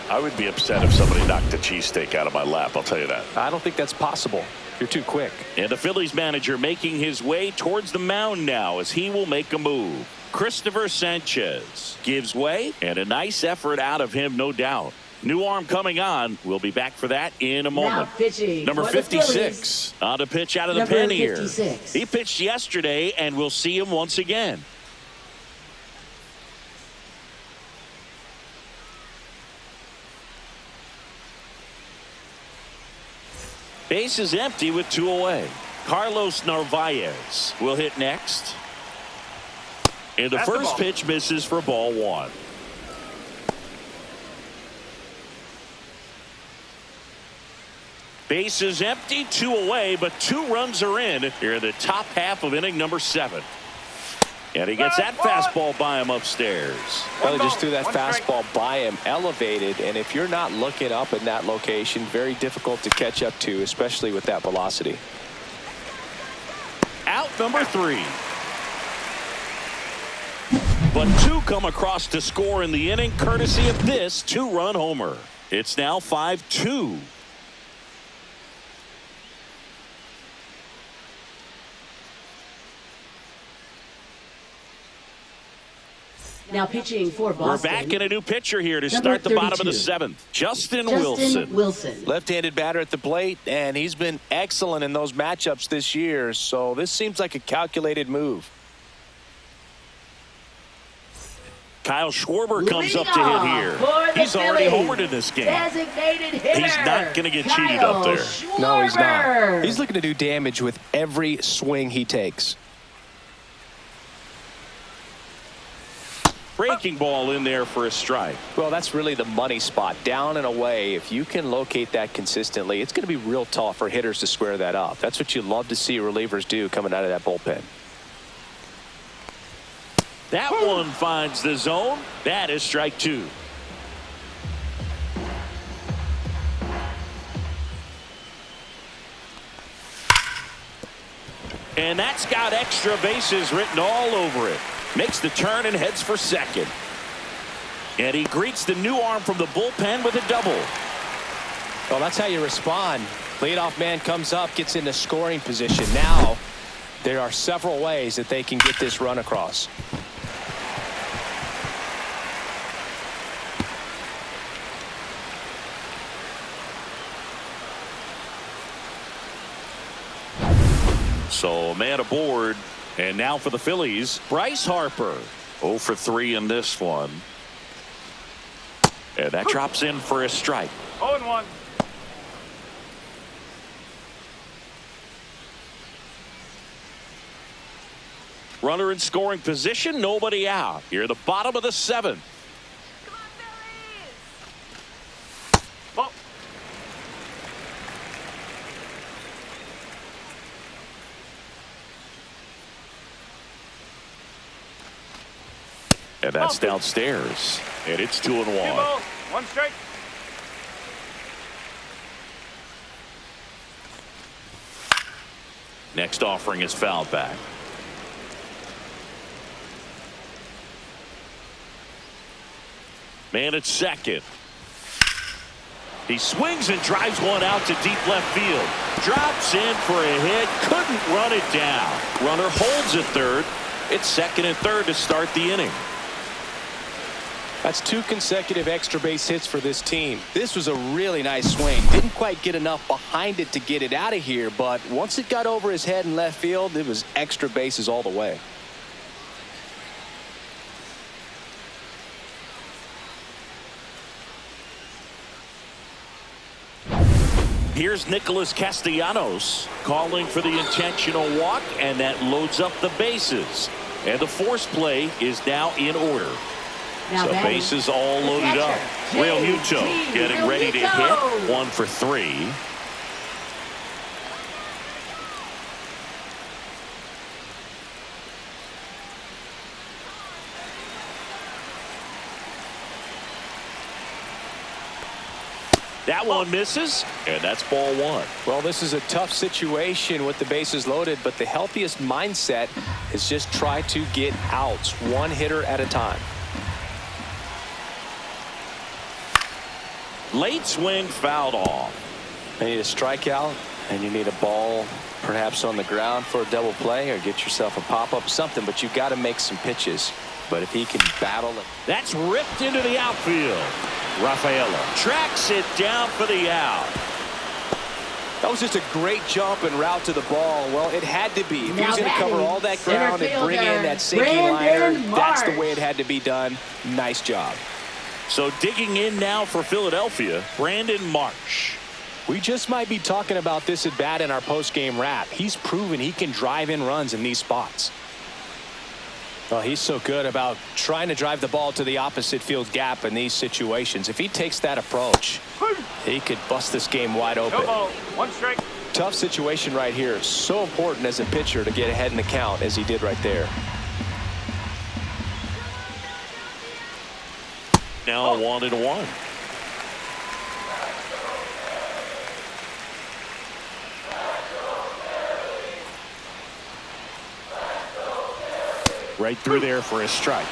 I would be upset if somebody knocked a cheesesteak out of my lap, I'll tell you that.
I don't think that's possible. You're too quick.
And the Phillies manager making his way towards the mound now as he will make a move. Christopher Sanchez gives way, and a nice effort out of him, no doubt. New arm coming on. We'll be back for that in a moment.
Now pitching
number
for the
56 on to pitch out of the
Number
pen here.
56.
He pitched yesterday, and we'll see him once again. Base is empty with 2 away. Carlos Narvaez will hit next. And the first pitch misses for ball 1. Base is empty, 2 away, but 2 runs are in here in the top half of inning number 7. And he gets that fastball by him upstairs.
Well, he just threw that fastball by him, elevated, and if you're not looking up in that location, very difficult to catch up to, especially with that velocity.
Out number 3. But 2 come across to score in the inning, courtesy of this 2-run homer. It's now 5-2.
Now pitching for Boston.
We're back in a new pitcher here to
Number
start the bottom of the
32.
7th. Justin Wilson.
Left-handed batter at the plate, and he's been excellent in those matchups this year, so this seems like a calculated move.
Kyle Schwarber comes up to
Leadoff
hit here.
for the
He's already
Phillies.
homered in this game.
Designated hitter.
He's not going to get
Kyle
cheated up there.
Schwarber.
No, he's not. He's looking to do damage with every swing he takes.
Breaking ball in there for a strike.
Well, that's really the money spot, down and away. If you can locate that consistently, it's going to be real tough for hitters to square that up. That's what you love to see relievers do coming out of that bullpen.
That one finds the zone. That is strike 2. And that's got extra bases written all over it. Makes the turn and heads for second. And he greets the new arm from the bullpen with a double.
Well, that's how you respond. Leadoff man comes up, gets into scoring position. Now there are several ways that they can get this run across.
So a man aboard, and now for the Phillies, Bryce Harper. 0 for 3 in this one. And that drops in for a strike.
0-1.
Runner in scoring position, nobody out. Here at the bottom of the 7th.
Ball.
And that's downstairs. And it's 2-1.
Vivo. 1 strike.
Next offering is fouled back. Man at second. He swings and drives one out to deep left field. Drops in for a hit. Couldn't run it down. Runner holds at third. It's second and third to start the inning.
That's 2 consecutive extra base hits for this team. This was a really nice swing. Didn't quite get enough behind it to get it out of here, but once it got over his head in left field, it was extra bases all the way.
Here's Nicholas Castellanos calling for the intentional walk, and that loads up the bases. And the force play is now in order.
Now
So bases all loaded up. Real Muto getting ready to hit. 1 for 3. That one misses, and that's ball 1.
Well, this is a tough situation with the bases loaded, but the healthiest mindset is just try to get outs, 1 hitter at a time.
Late swing fouled off.
You need a strikeout, and you need a ball perhaps on the ground for a double play, or get yourself a pop-up, something, but you've got to make some pitches. But if he can battle it.
That's ripped into the outfield. Rafaela tracks it down for the out.
That was just a great jump and route to the ball. Well, it had to be. If he was going to cover all that
Center
ground and bring in that sinking
Brandon
liner, that's the
Marsh.
way it had to be done. Nice job.
So digging in now for Philadelphia, Brandon Marsh.
We just might be talking about this at bat in our post-game wrap. He's proven he can drive in runs in these spots. Well, he's so good about trying to drive the ball to the opposite field gap in these situations. If he takes that approach, he could bust this game wide open.
No ball. 1 strike.
Tough situation right here. So important as a pitcher to get ahead in the count as he did right there.
Now 1-1. Right through there for a strike.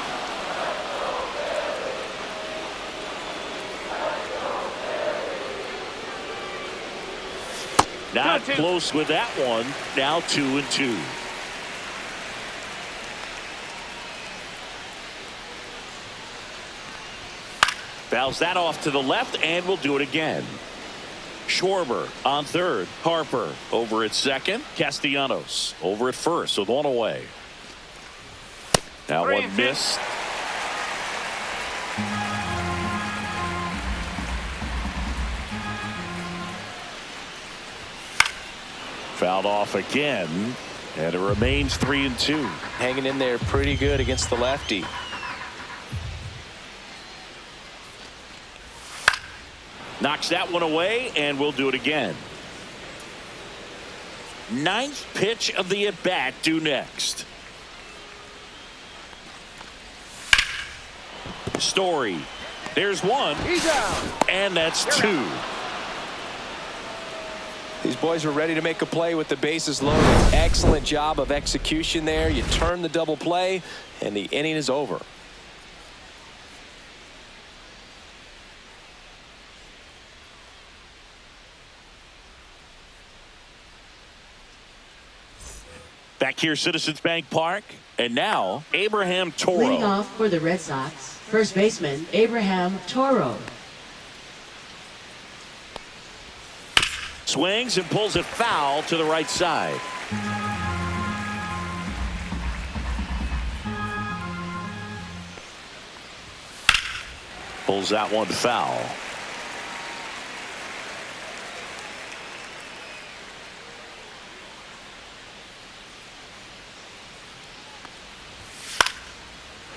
Not close with that one. Now 2-2. Fouls that off to the left, and we'll do it again. Schwarber on third. Harper over at second. Castellanos over at first with 1 away. Now 1 missed. Fouled off again, and it remains 3-2.
Hanging in there pretty good against the lefty.
Knocks that one away, and we'll do it again. 9th pitch of the at-bat due next. Story. There's 1.
He's out.
And that's 2.
These boys are ready to make a play with the bases loaded. Excellent job of execution there. You turn the double play, and the inning is over.
Back here, Citizens Bank Park. And now, Abraham Toro.
Leading off for the Red Sox, first baseman Abraham Toro.
Swings and pulls it foul to the right side. Pulls that one foul.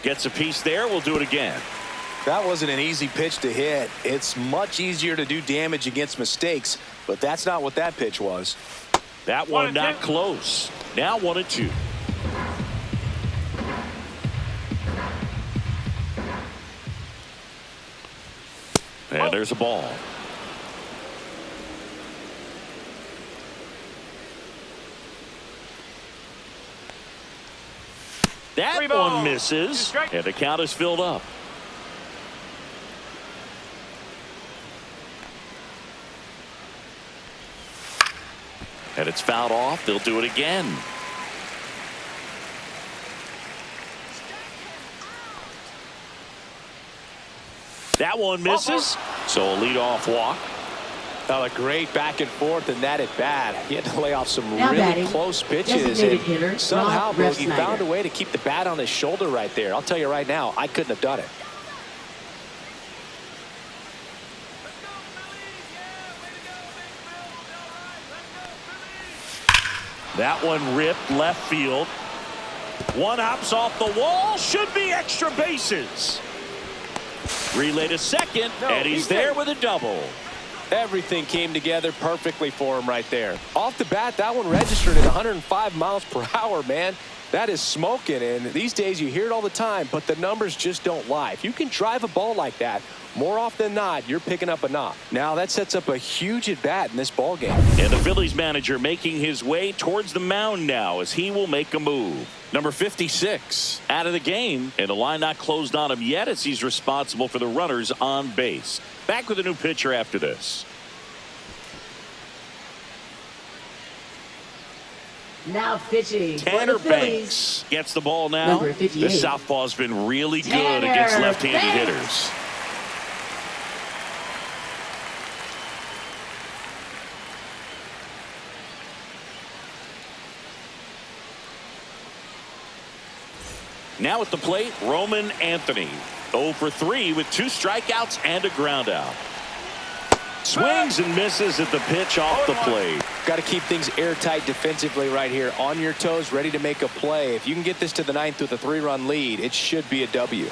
Gets a piece there. We'll do it again.
That wasn't an easy pitch to hit. It's much easier to do damage against mistakes, but that's not what that pitch was.
That one not close. Now 1-2. And there's a ball. That one misses, and the count is filled up. And it's fouled off. They'll do it again. That one misses. So a leadoff walk.
Now a great back and forth in that at bat. He had to lay off some
Now
really
batting,
close pitches.
designated
And
hitter,
somehow,
Rob
he
Refsnyder.
found a way to keep the bat on his shoulder right there. I'll tell you right now, I couldn't have done it.
That one ripped left field. One hops off the wall. Should be extra bases. Relay to second, and he's there with a double.
Everything came together perfectly for him right there. Off the bat, that one registered at 105 miles per hour, man. That is smoking, and these days you hear it all the time, but the numbers just don't lie. If you can drive a ball like that, more often than not, you're picking up a knock. Now that sets up a huge at-bat in this ball game.
And the Phillies manager making his way towards the mound now as he will make a move. Number 56 out of the game, and the line not closed on him yet as he's responsible for the runners on base. Back with a new pitcher after this.
Now pitching for
Tanner
the Phillies.
Banks gets the ball now.
Number 58.
This southpaw's been really good
Tanner
against left-handed
Banks.
hitters. Now at the plate, Roman Anthony. 0 for 3 with 2 strikeouts and a ground out. Swings and misses at the pitch off the plate.
Got to keep things airtight defensively right here. On your toes, ready to make a play. If you can get this to the 9th with a 3-run lead, it should be a W.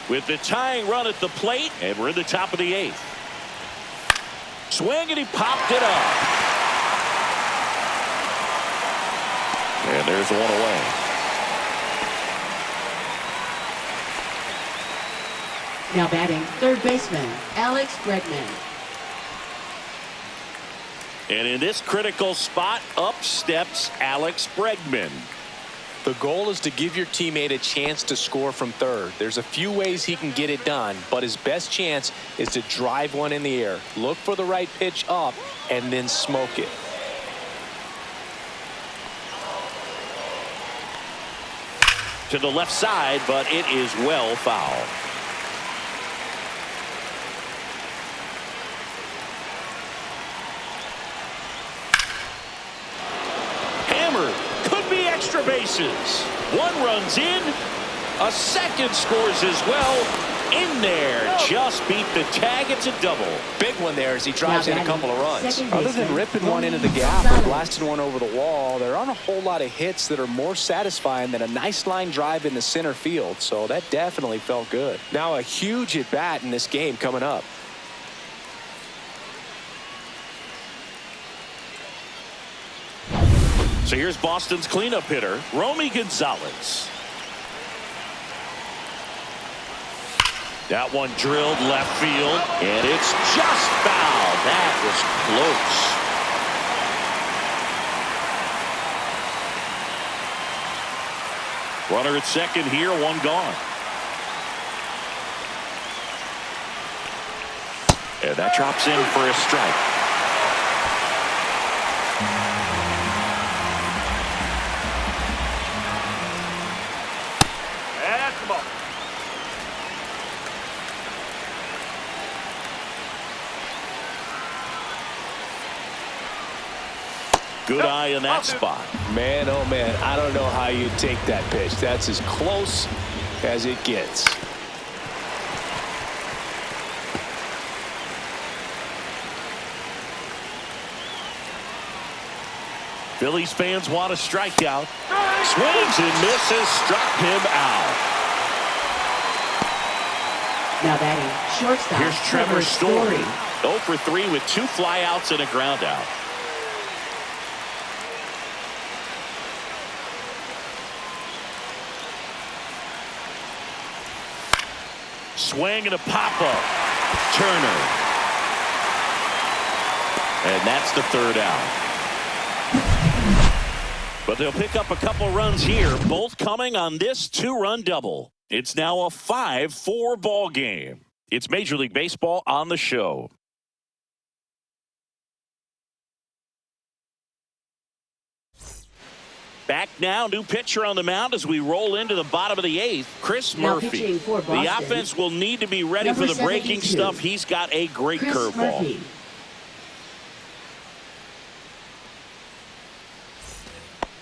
With the tying run at the plate, and we're in the top of the 8th. Swing, and he popped it up. And there's the one away.
Now batting, third baseman Alex Bregman.
And in this critical spot, up steps Alex Bregman.
The goal is to give your teammate a chance to score from third. There's a few ways he can get it done, but his best chance is to drive one in the air. Look for the right pitch up and then smoke it.
To the left side, but it is well fouled. Could be extra bases. One runs in. A second scores as well. In there. Just beat the tag. It's a double.
Big one there as he drives in a couple of runs. Other than ripping one into the gap
Gonzalez.
or blasting one over the wall, there aren't a whole lot of hits that are more satisfying than a nice line drive in the center field. So that definitely felt good. Now a huge at bat in this game coming up.
So here's Boston's cleanup hitter, Romy Gonzalez. That one drilled left field, and it's just foul. That was close. Runner at second here, one gone. And that drops in for a strike. Good eye in that spot.
Man, oh man, I don't know how you take that pitch. That's as close as it gets.
Phillies fans want a strikeout. Swings and misses, struck him out.
Now batting shortstop.
Here's Trevor Story. 0 for 3 with 2 flyouts and a ground out. Swing and a pop-up. Turner. And that's the 3rd out. But they'll pick up a couple runs here, both coming on this 2-run double. It's now a 5-4 ball game. It's Major League Baseball on the show. Back now, new pitcher on the mound as we roll into the bottom of the 8th, Chris Murphy. The offense will need to be ready for the breaking stuff. He's got a great curveball.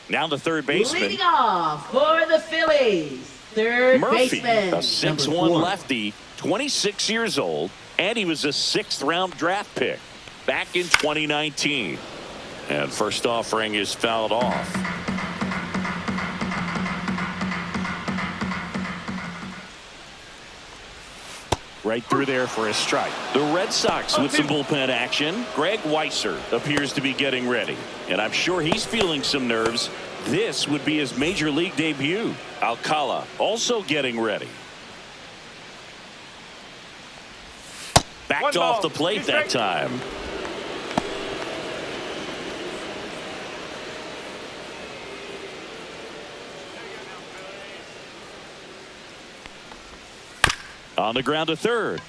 Now the third baseman.
Leading off for the Phillies, third
Murphy,
baseman.
a 6'1" lefty, 26 years old, and he was a 6th-round draft pick back in 2019. And first offering is fouled off. Right through there for a strike. The Red Sox with some bullpen action. Greg Weisser appears to be getting ready. And I'm sure he's feeling some nerves. This would be his major league debut. Alcala also getting ready. Backed off the plate that time. On the ground to third.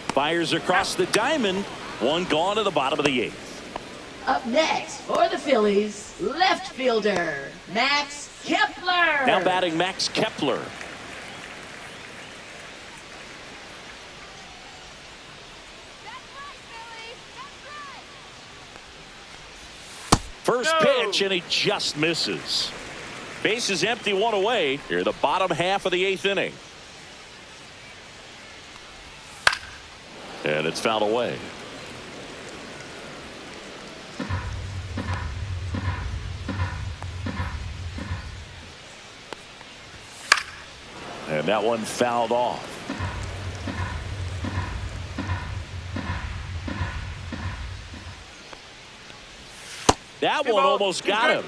Fires across the diamond. One gone to the bottom of the 8th.
Up next for the Phillies, left fielder, Max Kepler.
Now batting Max Kepler. First pitch, and he just misses. Base is empty, 1 away. Here, the bottom half of the 8th inning. And it's fouled away. And that one fouled off. That one almost got him.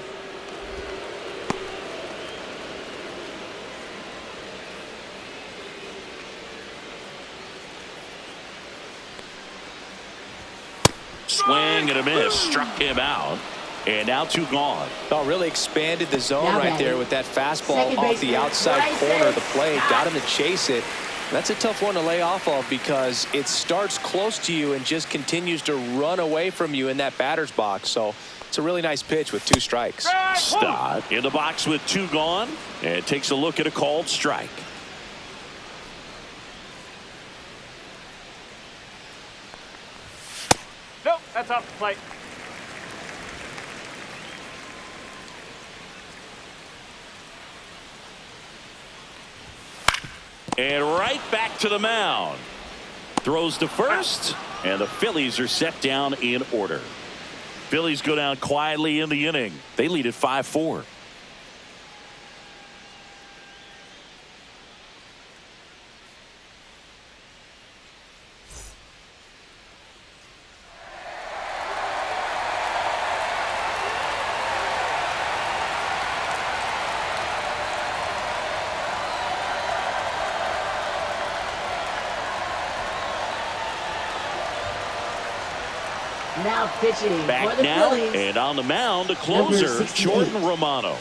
Swing and a miss, struck him out, and now 2 gone.
Oh, really expanded the zone right there with that fastball off the outside corner of the plate. Got him to chase it. That's a tough one to lay off of because it starts close to you and just continues to run away from you in that batter's box. So it's a really nice pitch with 2 strikes.
Stott in the box with 2 gone, and takes a look at a called strike.
Nope, that's off the plate.
And right back to the mound. Throws to first, and the Phillies are set down in order. Phillies go down quietly in the inning. They lead at 5-4.
Now pitching
Back
for the
now,
Phillies.
and on the mound, the closer, Jordan Romano.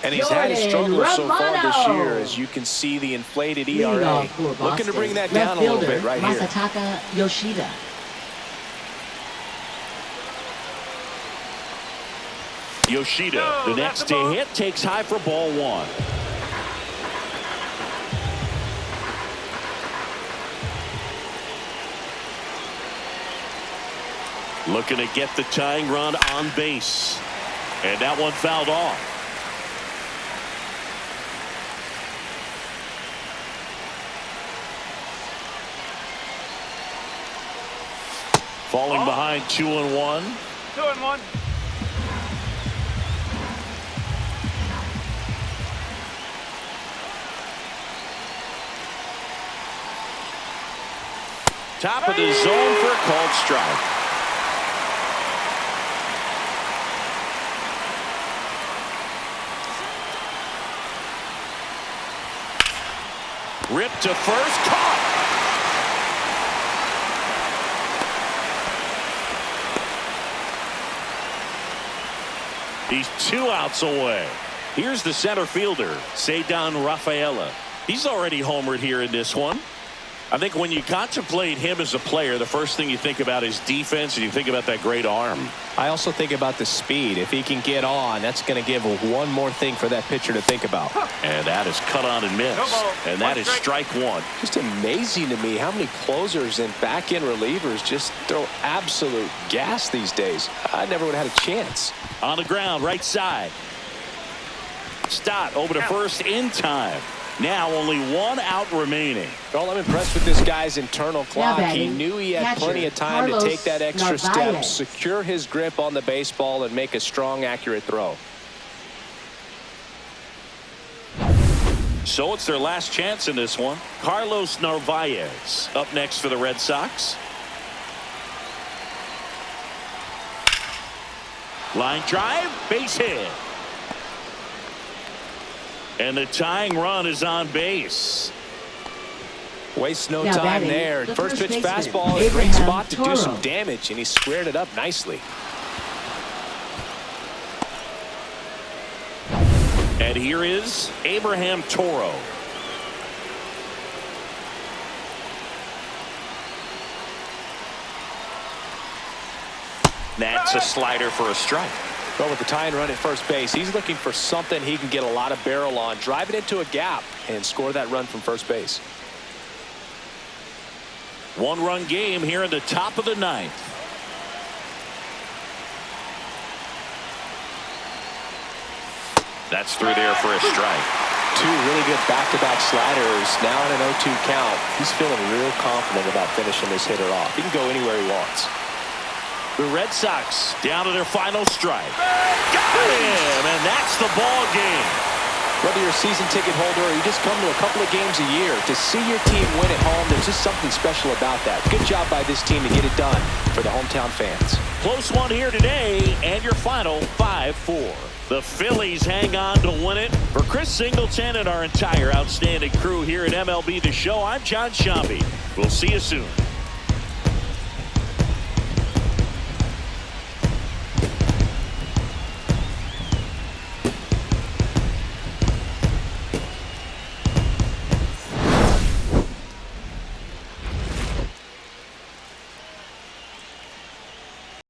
And he's had his struggles so far this
Romano.
year, as you can see the inflated
Leading
ERA.
off for Boston,
Looking to bring that
left
down a little
fielder,
bit right here.
Masataka Yoshida.
Yoshida, the next to hit, takes high for ball 1. Looking to get the tying run on base. And that one fouled off. Falling behind 2-1.
2-1.
Top of the zone for a called strike. Ripped to first, caught. He's 2 outs away. Here's the center fielder, Ceddanne Rafaela. He's already homered here in this one. I think when you contemplate him as a player, the first thing you think about is defense, and you think about that great arm.
I also think about the speed. If he can get on, that's going to give one more thing for that pitcher to think about.
And that is cut on and missed. And that is strike one.
Just amazing to me how many closers and back-end relievers just throw absolute gas these days. I never would have had a chance.
On the ground, right side. Stott over to first in time. Now only 1 out remaining.
Well, I'm impressed with this guy's internal clock. He knew he had plenty of time to take that extra step, secure his grip on the baseball, and make a strong, accurate throw.
So it's their last chance in this one. Carlos Narvaez up next for the Red Sox. Line drive, base hit. And the tying run is on base.
Wastes no time there. First pitch fastball, a great spot to do some damage, and he squared it up nicely.
And here is Abraham Toro. That's a slider for a strike.
But with the tying run at first base, he's looking for something he can get a lot of barrel on, drive it into a gap, and score that run from first base.
1-run game here in the top of the 9th. That's through there for a strike.
2 really good back-to-back sliders. Now in an 0-2 count. He's feeling real confident about finishing this hitter off. He can go anywhere he wants.
The Red Sox down to their final strike. Got him, and that's the ball game.
Whether you're a season ticket holder or you just come to a couple of games a year, to see your team win at home, there's just something special about that. Good job by this team to get it done for the hometown fans.
Close one here today, and your final 5-4. The Phillies hang on to win it. For Chris Singleton and our entire outstanding crew here at MLB The Show, I'm John Shambi. We'll see you soon.